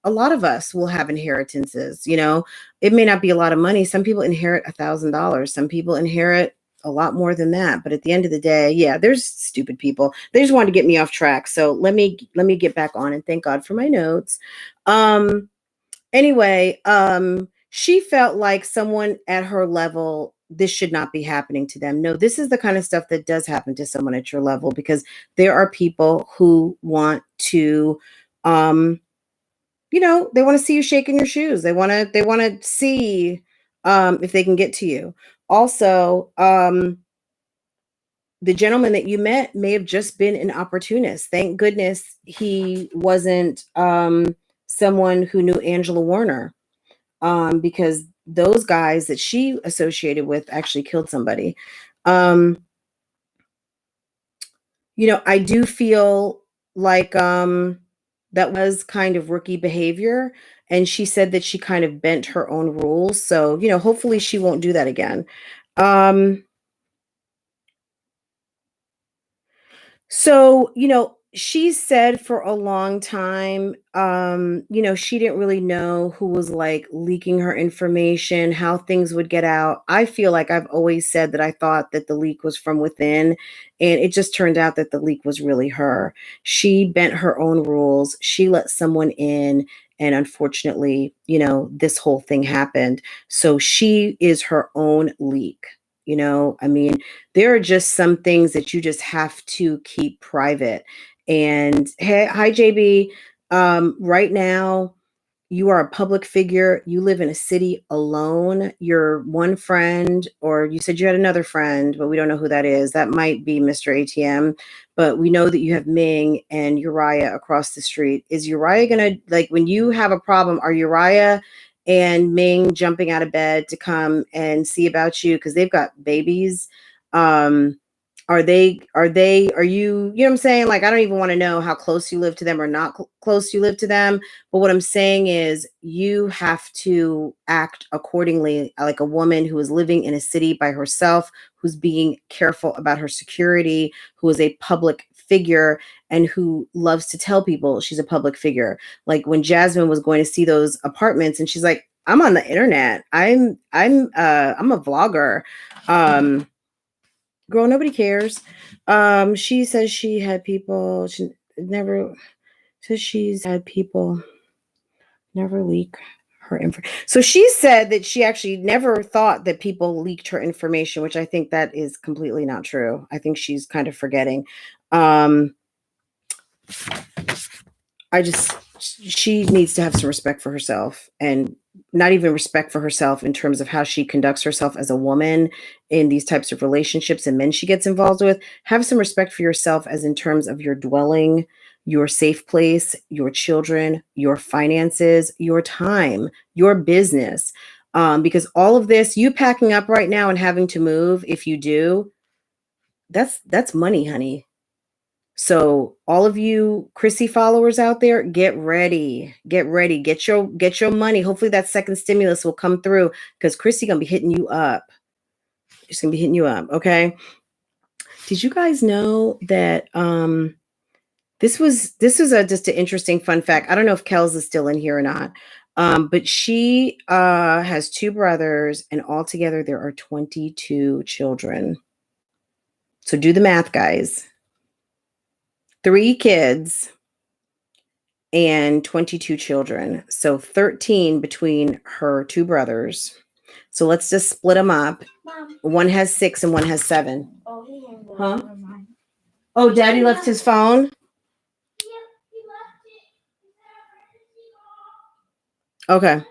a lot of us will have inheritances. It may not be a lot of money. Some people inherit $1,000. Some people inherit a lot more than that. But at the end of the day, yeah, there's stupid people. They just wanted to get me off track. So let me get back on, and thank God for my notes. Anyway, she felt like someone at her level, this should not be happening to them. No, this is the kind of stuff that does happen to someone at your level, because there are people who want to, they want to see you shaking your shoes. They want to see if they can get to you. Also, the gentleman that you met may have just been an opportunist. Thank goodness he wasn't someone who knew Angela Warner, because those guys that she associated with actually killed somebody. I do feel like that was kind of rookie behavior. And she said that she kind of bent her own rules. So, hopefully she won't do that again. So, she said for a long time, she didn't really know who was, like, leaking her information, how things would get out. I feel like I've always said that I thought that the leak was from within, and it just turned out that the leak was really her. She bent her own rules. She let someone in, and unfortunately, this whole thing happened. So she is her own leak. I mean, there are just some things that you just have to keep private. And hey, hi, JB. Right now, you are a public figure. You live in a city alone. Your one friend, or you said you had another friend, but we don't know who that is. That might be Mr. ATM, but we know that you have Ming and Uriah across the street. Is Uriah going to, like, when you have a problem, are Uriah and Ming jumping out of bed to come and see about you? Because they've got babies. Are you, you know what I'm saying? Like, I don't even want to know how close you live to them or not close you live to them. But what I'm saying is you have to act accordingly, like a woman who is living in a city by herself, who's being careful about her security, who is a public figure, and who loves to tell people she's a public figure. Like when Jasmine was going to see those apartments, and she's like, I'm on the internet. I'm a vlogger. Girl, nobody cares. She says she had people. She never says she's had people never leak her info. So she said that she actually never thought that people leaked her information, which I think that is completely not true. I think she's kind of forgetting. She needs to have some respect for herself, and not even respect for herself in terms of how she conducts herself as a woman in these types of relationships and men she gets involved with. Have some respect for yourself as in terms of your dwelling, your safe place, your children, your finances, your time, your business. Because all of this, you packing up right now and having to move, if you do, that's money, honey. So all of you Chrissy followers out there, get ready, get your money. Hopefully that second stimulus will come through, because Chrissy gonna be hitting you up. She's gonna be hitting you up. Okay. Did you guys know that this was just an interesting fun fact. I don't know if Kels is still in here or not. But she has 2 brothers, and altogether there are 22 children. So do the math, guys. 3 kids and 22 children. So 13 between her 2 brothers. So let's just split them up. Mom. One has 6 and one has 7. Oh, he has one. Huh? Oh, Daddy left his phone? Okay.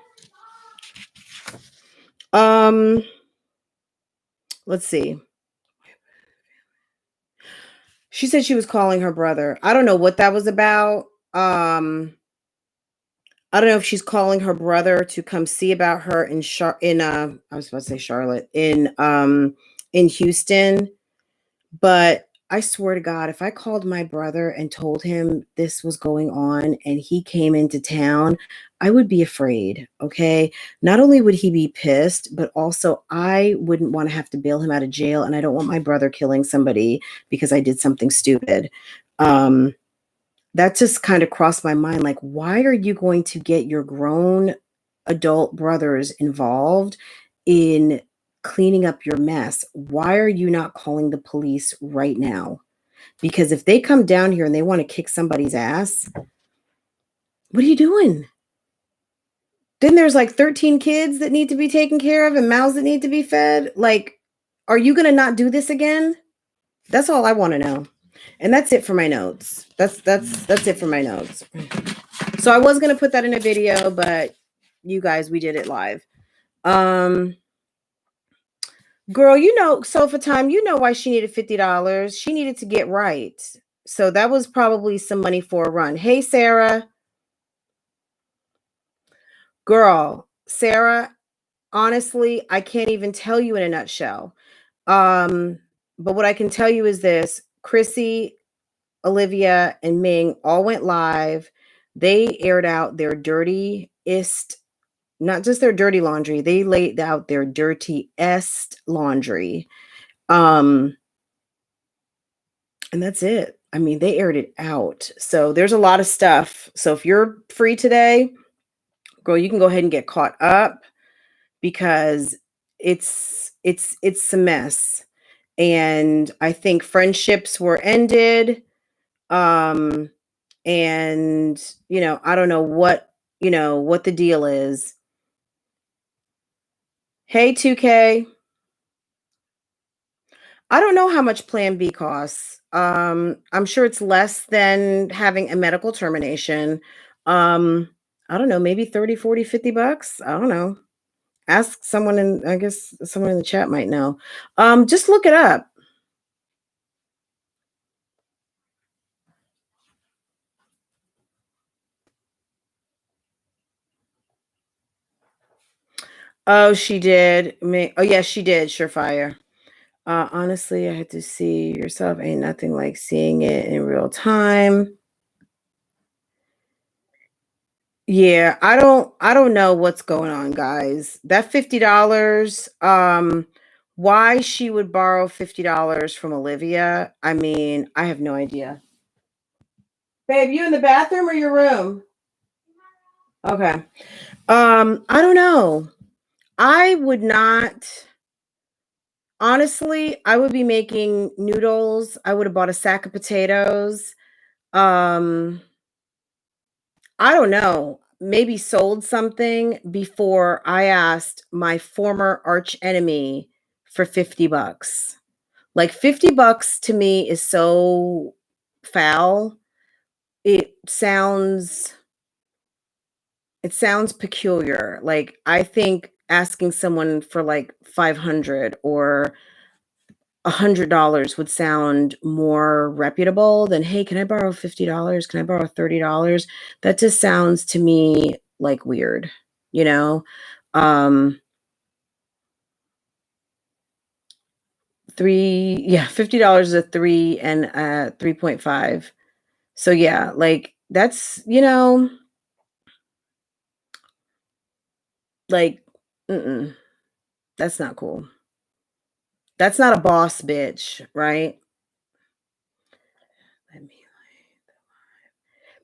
Let's see. She said she was calling her brother. I don't know what that was about. I don't know if she's calling her brother to come see about her in I was about to say Charlotte, in Houston. But I swear to God, if I called my brother and told him this was going on and he came into town, I would be afraid, okay? Not only would he be pissed, but also I wouldn't want to have to bail him out of jail, and I don't want my brother killing somebody because I did something stupid. That just kind of crossed my mind. Like, why are you going to get your grown adult brothers involved in cleaning up your mess? Why are you not calling the police right now? Because if they come down here and they want to kick somebody's ass, what are you doing? Then there's like 13 kids that need to be taken care of and mouths that need to be fed. Like, are you going to not do this again? That's all I want to know. And that's it for my notes. That's it for my notes. So I was going to put that in a video, but you guys, we did it live. Girl, you know, Sofa Time, you know why she needed $50. She needed to get right. So that was probably some money for a run. Hey, Sarah. Girl, Sarah, honestly, I can't even tell you in a nutshell. But what I can tell you is this: Chrissy, Olivia, and Ming all went live. They aired out their dirtiest, not just their dirty laundry, they laid out their dirtiest laundry. And that's it. I mean, they aired it out. So there's a lot of stuff. So if you're free today, girl, you can go ahead and get caught up because it's a mess. And I think friendships were ended. And I don't know what the deal is. Hey, 2K. I don't know how much Plan B costs. I'm sure it's less than having a medical termination. I don't know, maybe 30, 40, $50. I don't know. Ask someone I guess someone in the chat might know. Just look it up. Oh, she did. Oh, yes, she did. Surefire. Honestly, I had to see yourself. Ain't nothing like seeing it in real time. Yeah, I don't know what's going on, guys. That $50, why she would borrow $50 from Olivia, I mean, I have no idea. Babe, you in the bathroom or your room? Okay. I don't know. I would not. Honestly, I would be making noodles. I would have bought a sack of potatoes. I don't know. Maybe sold something before I asked my former arch enemy for $50. Like $50 to me is so foul. It sounds peculiar. Like I think asking someone for like 500 or $100 would sound more reputable than, hey, can I borrow $50? Can I borrow $30? That just sounds to me like weird, you know? $50 is a 3 and 3.5. So yeah, like that's, like, that's not cool. That's not a boss bitch, right?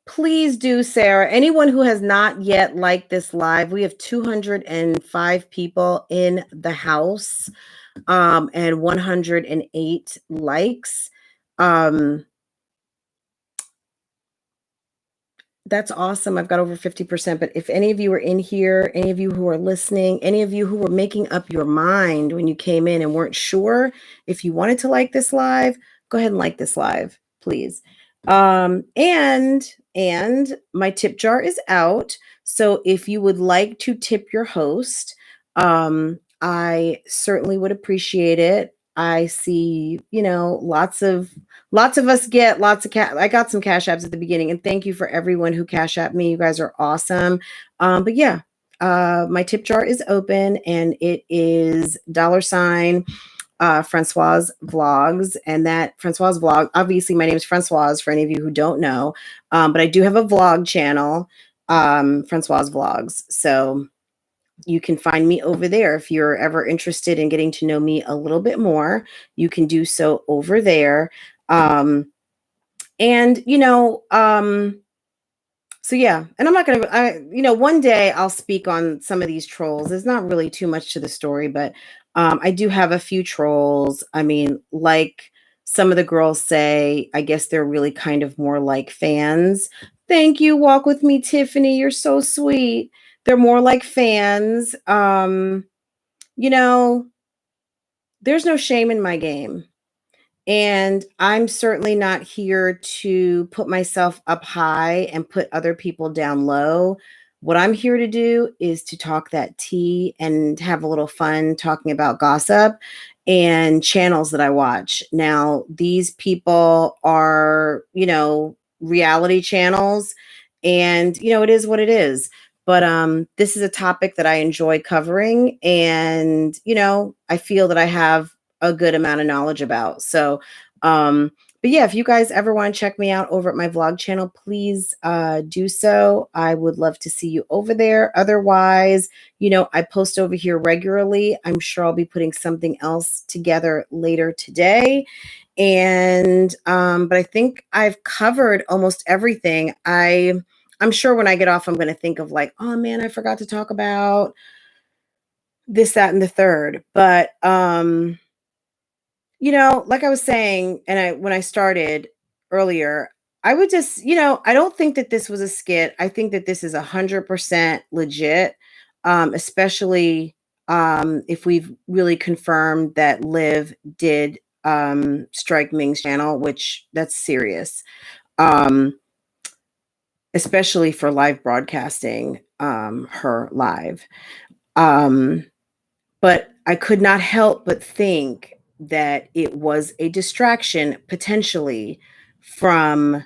Please do, Sarah. Anyone who has not yet liked this live, we have 205 people in the house, and 108 likes. That's awesome. I've got over 50%. But if any of you are in here, any of you who are listening, any of you who were making up your mind when you came in and weren't sure if you wanted to like this live, go ahead and like this live, please. And my tip jar is out. So if you would like to tip your host, I certainly would appreciate it. I see, lots of us get lots of I got some cash apps at the beginning, and thank you for everyone who cash app me. You guys are awesome. But yeah, my tip jar is open, and it is $ Francois Vlogs, and that Francois Vlog, obviously my name is Francois for any of you who don't know, but I do have a vlog channel, Francois Vlogs. So you can find me over there. If you're ever interested in getting to know me a little bit more, you can do so over there. And so yeah, and I'm not going to, one day I'll speak on some of these trolls. There's not really too much to the story, but I do have a few trolls. I mean, like some of the girls say, I guess they're really kind of more like fans. Thank you, Walk With Me, Tiffany. You're so sweet. They're more like fans. There's no shame in my game. And I'm certainly not here to put myself up high and put other people down low. What I'm here to do is to talk that tea and have a little fun talking about gossip and channels that I watch. Now, these people are, reality channels, and, it is what it is. But this is a topic that I enjoy covering, and, I feel that I have a good amount of knowledge about. So, but yeah, if you guys ever want to check me out over at my vlog channel, please do so. I would love to see you over there. Otherwise, I post over here regularly. I'm sure I'll be putting something else together later today. And but I think I've covered almost everything. I'm sure when I get off, I'm going to think of like, oh man, I forgot to talk about this, that, and the third. But like I was saying, and when I started earlier, I would just, I don't think that this was a skit. I think that this is 100% legit, especially if we've really confirmed that Liv did strike Ming's channel, which that's serious, especially for live broadcasting her live. But I could not help but think that it was a distraction potentially from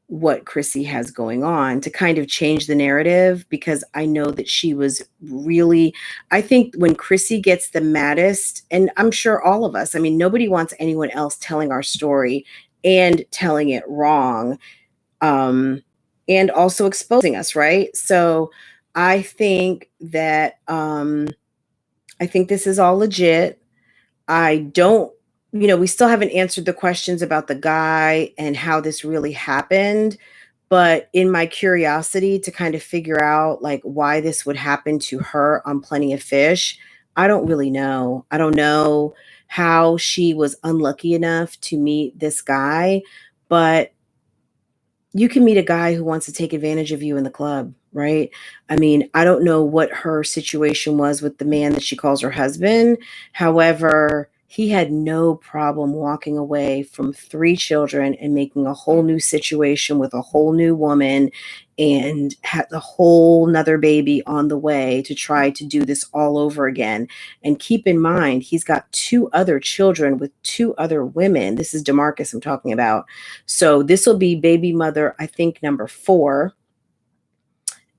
what Chrissy has going on to kind of change the narrative, because I know that she was really, I think when Chrissy gets the maddest, and I'm sure all of us, I mean, nobody wants anyone else telling our story and telling it wrong, and also exposing us, right? So I think that I think this is all legit. I don't, we still haven't answered the questions about the guy and how this really happened. But in my curiosity to kind of figure out like why this would happen to her on Plenty of Fish, I don't really know. I don't know how she was unlucky enough to meet this guy, but you can meet a guy who wants to take advantage of you in the club, right? I mean, I don't know what her situation was with the man that she calls her husband. However, he had no problem walking away from 3 children and making a whole new situation with a whole new woman, and had a whole nother baby on the way to try to do this all over again. And keep in mind, he's got 2 other children with 2 other women. This is DeMarcus I'm talking about. So this will be baby mother, I think, number 4,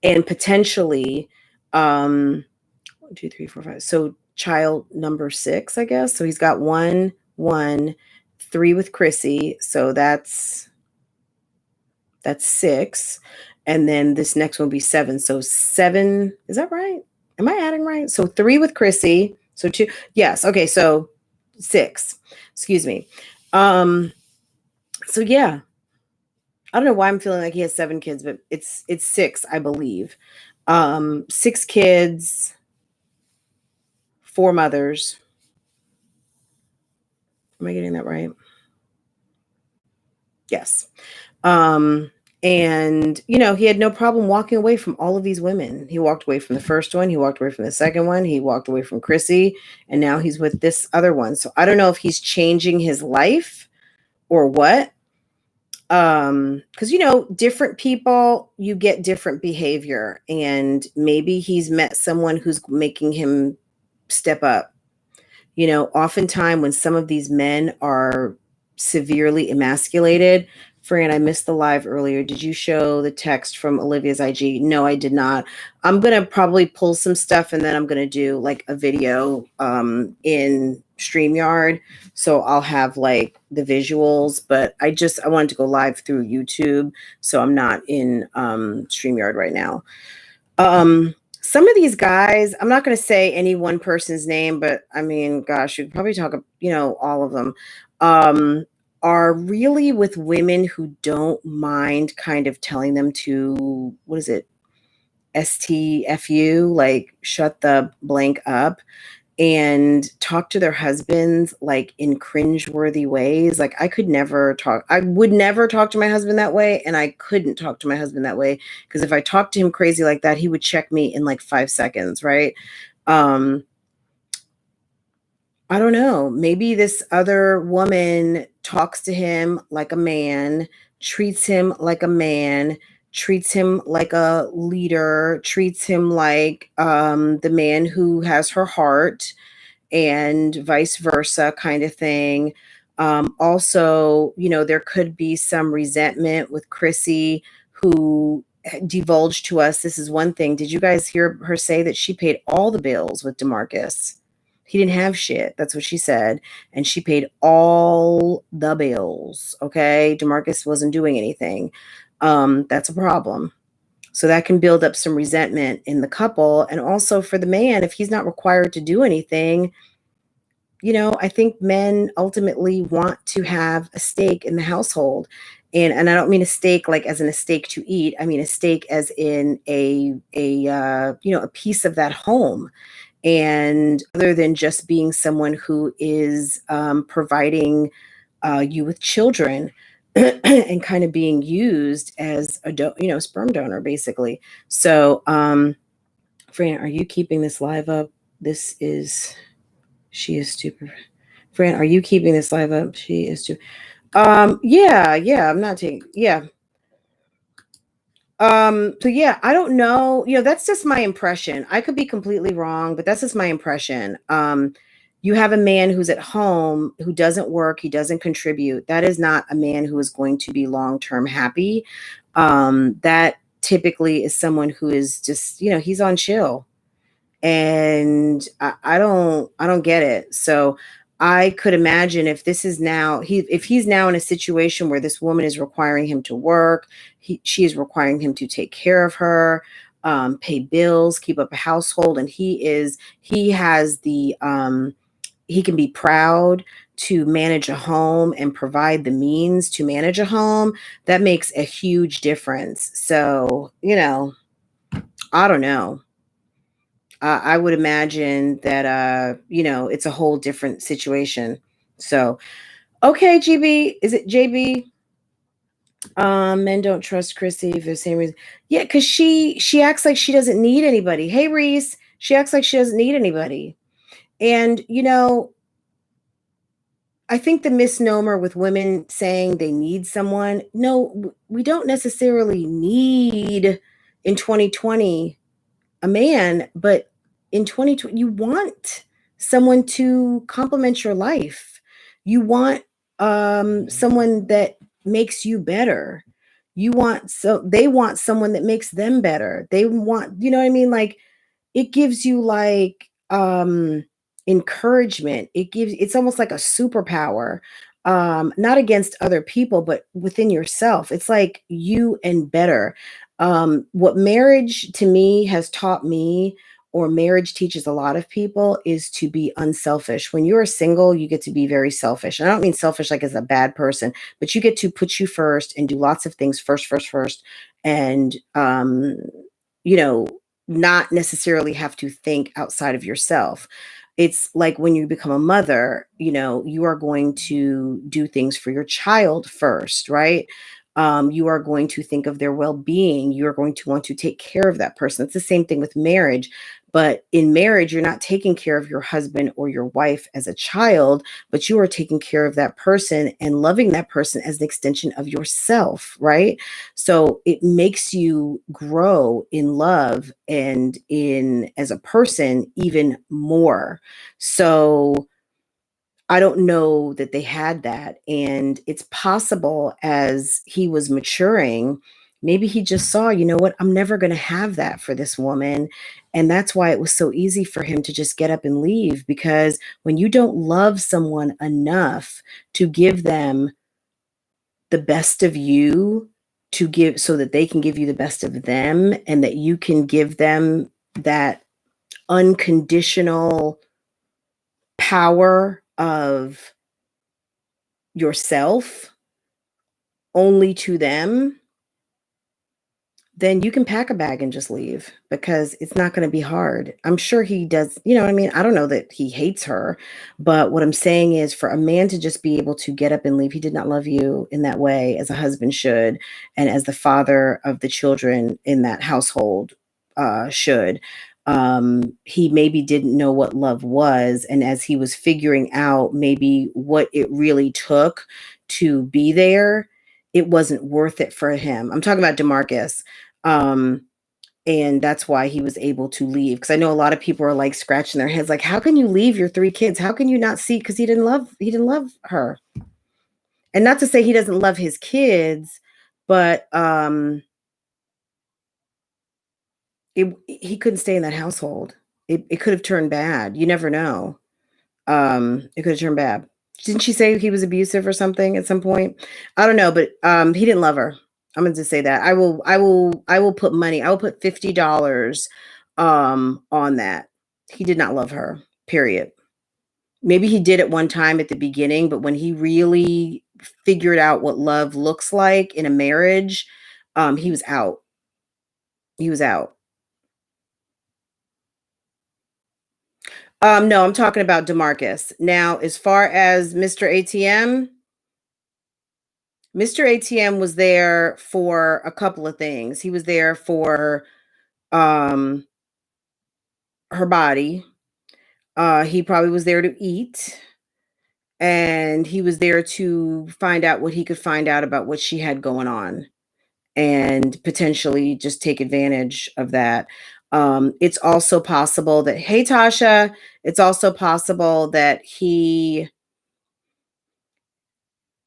and potentially 1, 2, 3, 4, 5. So child number 6, I guess. So he's got 1, 3 with Chrissy. So that's 6. And then this next one will be 7. So 7, is that right? Am I adding right? So 3 with Chrissy. So 2. Yes. Okay. So 6. Excuse me. So yeah. I don't know why I'm feeling like he has 7 kids, but it's 6, I believe. 6 kids, 4 mothers. Am I getting that right? Yes. And he had no problem walking away from all of these women. He walked away from the first one, he walked away from the second one, he walked away from Chrissy, and now he's with this other one. So I don't know if he's changing his life or what. Because different people, you get different behavior, and maybe he's met someone who's making him step up. Oftentimes when some of these men are severely emasculated. Fran, I missed the live earlier. Did you show the text from Olivia's IG? No, I did not. I'm going to probably pull some stuff, and then I'm going to do like a video in StreamYard. So I'll have like the visuals, but I wanted to go live through YouTube. So I'm not in StreamYard right now. Some of these guys, I'm not going to say any one person's name, but I mean, gosh, you'd probably talk, all of them, are really with women who don't mind kind of telling them to, what is it? STFU, like shut the blank up, and talk to their husbands like in cringeworthy ways. Like I would never talk to my husband that way, and I couldn't talk to my husband that way, because if I talked to him crazy like that, he would check me in like 5 seconds, right? I don't know. Maybe this other woman talks to him like a man, treats him like a man, treats him like a leader, treats him like the man who has her heart, and vice versa kind of thing. Also, there could be some resentment with Chrissy, who divulged to us, this is one thing. Did you guys hear her say that she paid all the bills with DeMarcus? He didn't have shit. That's what she said. And she paid all the bills. Okay. DeMarcus wasn't doing anything. That's a problem. So that can build up some resentment in the couple. And also for the man, if he's not required to do anything, I think men ultimately want to have a stake in the household. And I don't mean a steak like as in a steak to eat. I mean a steak as in a piece of that home. And other than just being someone who is providing you with children and kind of being used as a sperm donor, basically. So, Fran, are you keeping this live up? She is stupid. Fran, are you keeping this live up? She is stupid. Yeah, I'm not taking, yeah. So yeah, I don't know. That's just my impression. I could be completely wrong, but that's just my impression. You have a man who's at home, who doesn't work, he doesn't contribute. That is not a man who is going to be long-term happy. That typically is someone who is just, he's on chill. And I don't get it. So I could imagine if this is now if he's now in a situation where this woman is requiring him to work, she is requiring him to take care of her, pay bills, keep up a household, and he has the he can be proud to manage a home and provide the means to manage a home. That makes a huge difference. So, I don't know. I would imagine that, it's a whole different situation. So, okay, GB, is it JB? Men don't trust Chrissy for the same reason. Yeah, because she acts like she doesn't need anybody. Hey, Reese, she acts like she doesn't need anybody. And, I think the misnomer with women saying they need someone, no, we don't necessarily need in 2020 a man, but in 2020, you want someone to complement your life. You want someone that makes you better. They want someone that makes them better. They want, you know what I mean? Like it gives you like encouragement. It's almost like a superpower. Not against other people, but within yourself. It's like you and better. What marriage to me has taught me, or marriage teaches a lot of people is to be unselfish. When you're single, you get to be very selfish. And I don't mean selfish like as a bad person, but you get to put you first and do lots of things first, and you know, not necessarily have to think outside of yourself. It's like when you become a mother, you know, you are going to do things for your child first, right? You are going to think of their well-being. You are going to want to take care of that person. It's the same thing with marriage. But in marriage, you're not taking care of your husband or your wife as a child, but you are taking care of that person and loving that person as an extension of yourself, right? So it makes you grow in love and in as a person even more. So I don't know that they had that. And it's possible as he was maturing, maybe he just saw, you know what, I'm never going to have that for this woman. And that's why it was so easy for him to just get up and leave. Because when you don't love someone enough to give them the best of you, to give so that they can give you the best of them, and that you can give them that unconditional power of yourself only to them, then you can pack a bag and just leave, because it's not going to be hard. I'm sure he does, you know what I mean? I don't know that he hates her, but what I'm saying is for a man to just be able to get up and leave, he did not love you in that way as a husband should, and as the father of the children in that household should. He maybe didn't know what love was, and as he was figuring out maybe what it really took to be there, it wasn't worth it for him. I'm talking about DeMarcus. Um, and that's why he was able to leave. Because I know a lot of people are like scratching their heads, like, how can you leave your 3 kids? How can you not see? Because he didn't love her. And not to say he doesn't love his kids, but he couldn't stay in that household. It could have turned bad. You never know. It could have turned bad. Didn't she say he was abusive or something at some point? I don't know, but he didn't love her. I'm gonna just say that. I will put money. I will put $50 on that. He did not love her. Period. Maybe he did at one time at the beginning, but when he really figured out what love looks like in a marriage, he was out. He was out. No, I'm talking about DeMarcus. Now, as far as Mr. ATM, Mr. ATM was there for a couple of things. He was there for um her body. He probably was there to eat, and he was there to find out what he could find out about what she had going on, and potentially just take advantage of that. It's also possible that, hey Tasha, it's also possible that he,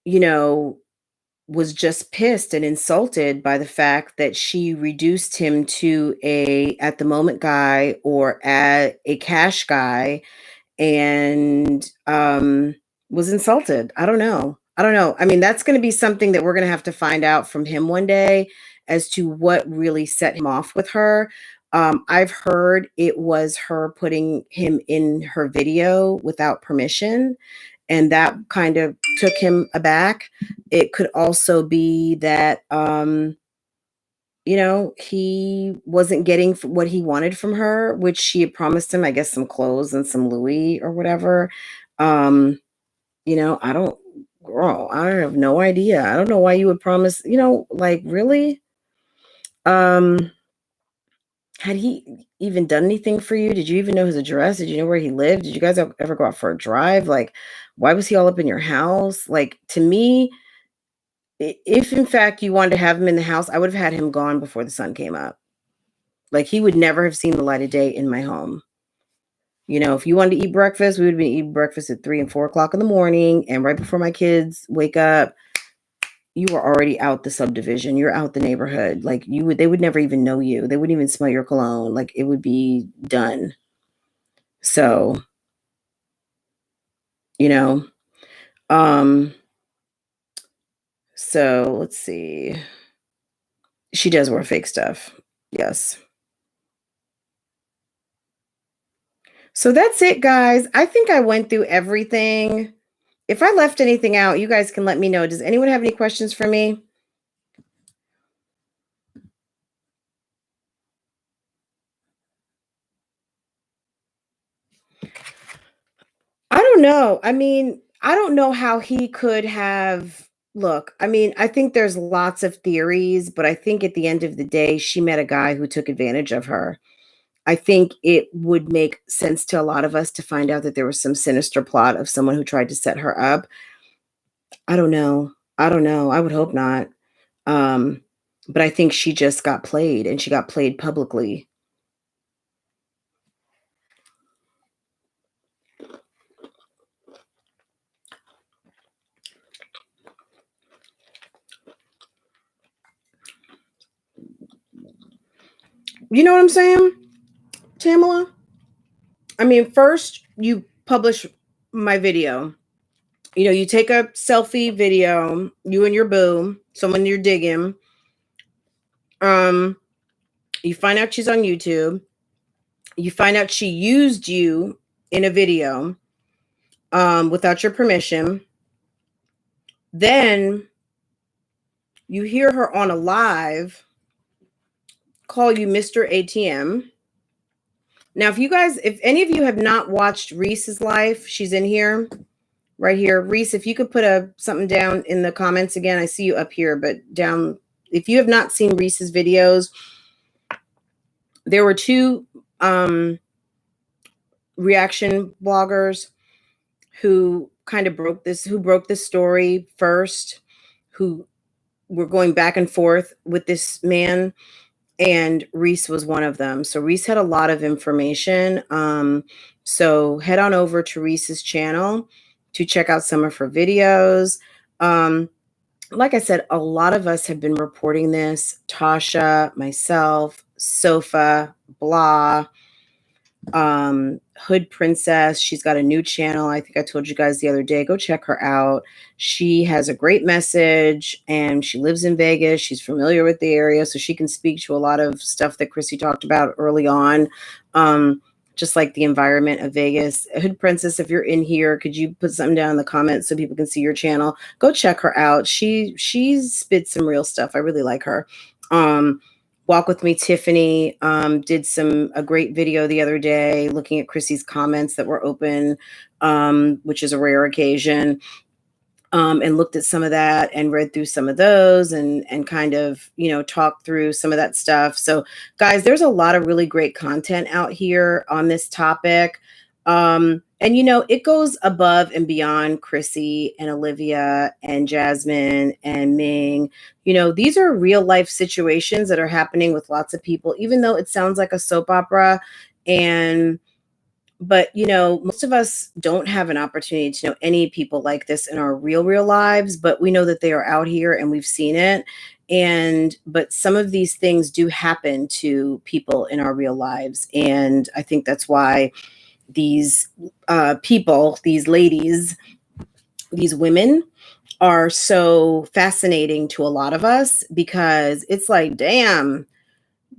you know, was just pissed and insulted by the fact that she reduced him to a at the moment guy, or a cash guy, and was insulted. I don't know. I don't know. I mean, that's going to be something that we're going to have to find out from him one day, as to what really set him off with her. I've heard it was her putting him in her video without permission, and that kind of took him aback. It could also be that he wasn't getting what he wanted from her, which she had promised him, I guess, some clothes and some Louis or whatever. Um, I don't, girl, I have no idea. I don't know why you would promise, like, really? Um, had he even done anything for you? Did you even know his address? Did you know where he lived? Did you guys ever go out for a drive? Like, why was he all up in your house? Like, to me, if in fact you wanted to have him in the house, I would have had him gone before the sun came up. Like, he would never have seen the light of day in my home. If you wanted to eat breakfast, we would have been eating breakfast at 3 and 4 o'clock in the morning. And right before my kids wake up, you were already out the subdivision. You're out the neighborhood. Like, they would never even know you. They wouldn't even smell your cologne. Like, it would be done. So, you know, um, so let's see. She does wear fake stuff. Yes. So that's it, guys. I think I went through everything. If I left anything out, you guys can let me know. Does anyone have any questions for me? I don't know. I mean, I don't know how he could have. Look, I mean, I think there's lots of theories, but I think at the end of the day, she met a guy who took advantage of her. I think it would make sense to a lot of us to find out that there was some sinister plot of someone who tried to set her up. I don't know. I don't know. I would hope not. Um, but I think she just got played and she got played publicly. You know what I'm saying, Tamala? I mean, first you publish my video. You know, you take a selfie video, you and your boo, someone you're digging. Um, you find out she's on YouTube. You find out she used you in a video without your permission. Then you hear her on a live call you Mr. ATM. Now, if any of you have not watched Reese's life, she's in here, right here. Reese, if you could put something down in the comments again. I see you up here, but down. If you have not seen Reese's videos, there were two reaction bloggers who kind of broke this story first, who were going back and forth with this man, and Reese was one of them. So Reese had a lot of information. So head on over to Reese's channel to check out some of her videos. Like I said, a lot of us have been reporting this. Tasha, myself, Sofa, Blah, Hood Princess. She's got a new channel. I think I told you guys the other day, go check her out. She has a great message and she lives in Vegas. She's familiar with the area, so she can speak to a lot of stuff that Chrissy talked about early on. Just like the environment of Vegas. Hood Princess, if you're in here, could you put something down in the comments so people can see your channel? Go check her out. She spits some real stuff. I really like her. Walk With Me Tiffany did a great video the other day looking at Chrissy's comments that were open, which is a rare occasion, and looked at some of that and read through some of those and kind of, talked through some of that stuff. So guys, there's a lot of really great content out here on this topic. And, it goes above and beyond Chrissy and Olivia and Jasmine and Ming. These are real life situations that are happening with lots of people, even though it sounds like a soap opera. But, most of us don't have an opportunity to know any people like this in our real lives, but we know that they are out here and we've seen it. But some of these things do happen to people in our real lives. And I think that's why these people, these ladies, these women are so fascinating to a lot of us, because it's like, damn,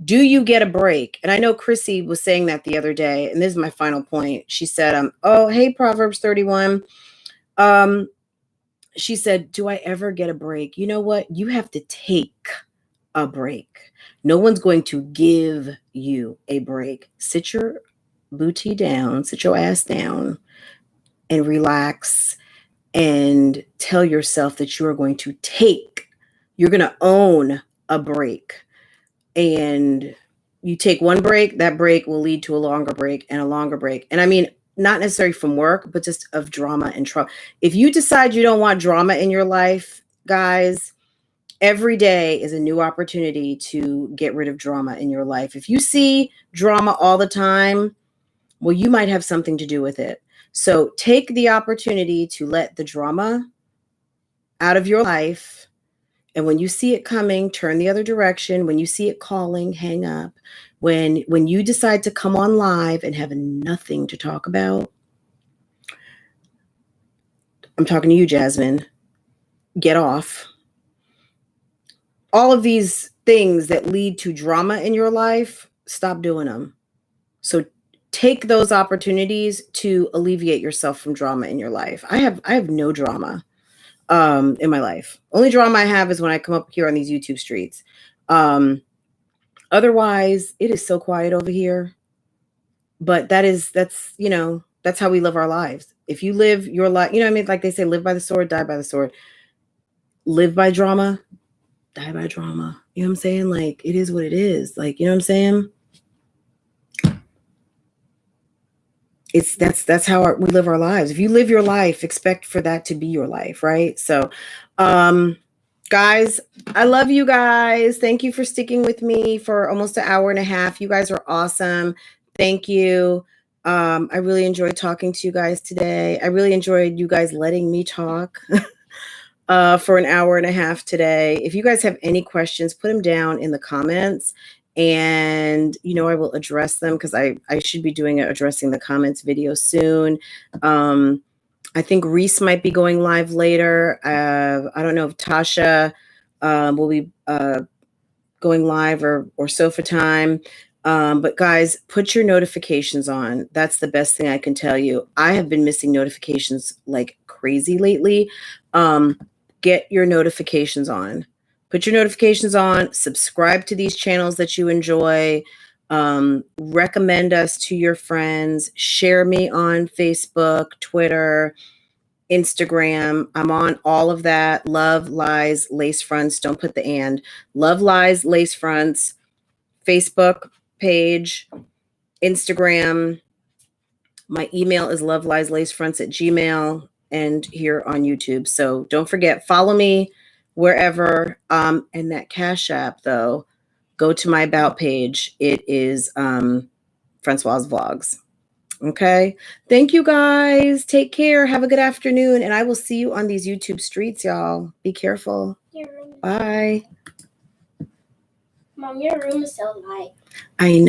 do you get a break? And I know Chrissy was saying that the other day, and this is my final point. She said, oh, hey, Proverbs 31. She said, do I ever get a break? You know what? You have to take a break. No one's going to give you a break. Sit your booty down, sit your ass down and relax and tell yourself that you are going to you're going to own a break. And you take one break, that break will lead to a longer break and a longer break. And I mean, not necessarily from work, but just of drama and trouble. If you decide you don't want drama in your life, guys, every day is a new opportunity to get rid of drama in your life. If you see drama all the time, well, you might have something to do with it. So take the opportunity to let the drama out of your life. And when you see it coming, turn the other direction. When you see it calling, hang up. When you decide to come on live and have nothing to talk about, I'm talking to you, Jasmine, get off. All of these things that lead to drama in your life, stop doing them. So take those opportunities to alleviate yourself from drama in your life. I have no drama in my life. Only drama I have is when I come up here on these YouTube streets. Otherwise, it is so quiet over here. But that's, you know, that's how we live our lives. If you live your life, you know what I mean? Like they say, live by the sword, die by the sword. Live by drama, die by drama. You know what I'm saying? Like, it is what it is. Like, you know what I'm saying? That's how we live our lives. If you live your life, expect for that to be your life, right? So, guys, I love you guys. Thank you for sticking with me for almost an hour and a half. You guys are awesome. Thank you. I really enjoyed talking to you guys today. I really enjoyed you guys letting me talk for an hour and a half today. If you guys have any questions, put them down in the comments. And, you know, I will address them because I should be doing an addressing the comments video soon. I think Reese might be going live later. I don't know if Tasha will be going live or Sofa Time. But guys, put your notifications on. That's the best thing I can tell you. I have been missing notifications like crazy lately. Get your notifications on. Put your notifications on. Subscribe to these channels that you enjoy. Recommend us to your friends. Share me on Facebook, Twitter, Instagram. I'm on all of that. Love, Lies, Lace Fronts. Don't put the and. Love, Lies, Lace Fronts. Facebook page, Instagram. My email is lovelieslacefronts@gmail.com and here on YouTube. So don't forget, follow me wherever. And that Cash App, though, go to my About page. It is Francois Vlogs. Okay. Thank you guys. Take care. Have a good afternoon. And I will see you on these YouTube streets, y'all. Be careful. Bye. Mom, your room is so light. I know.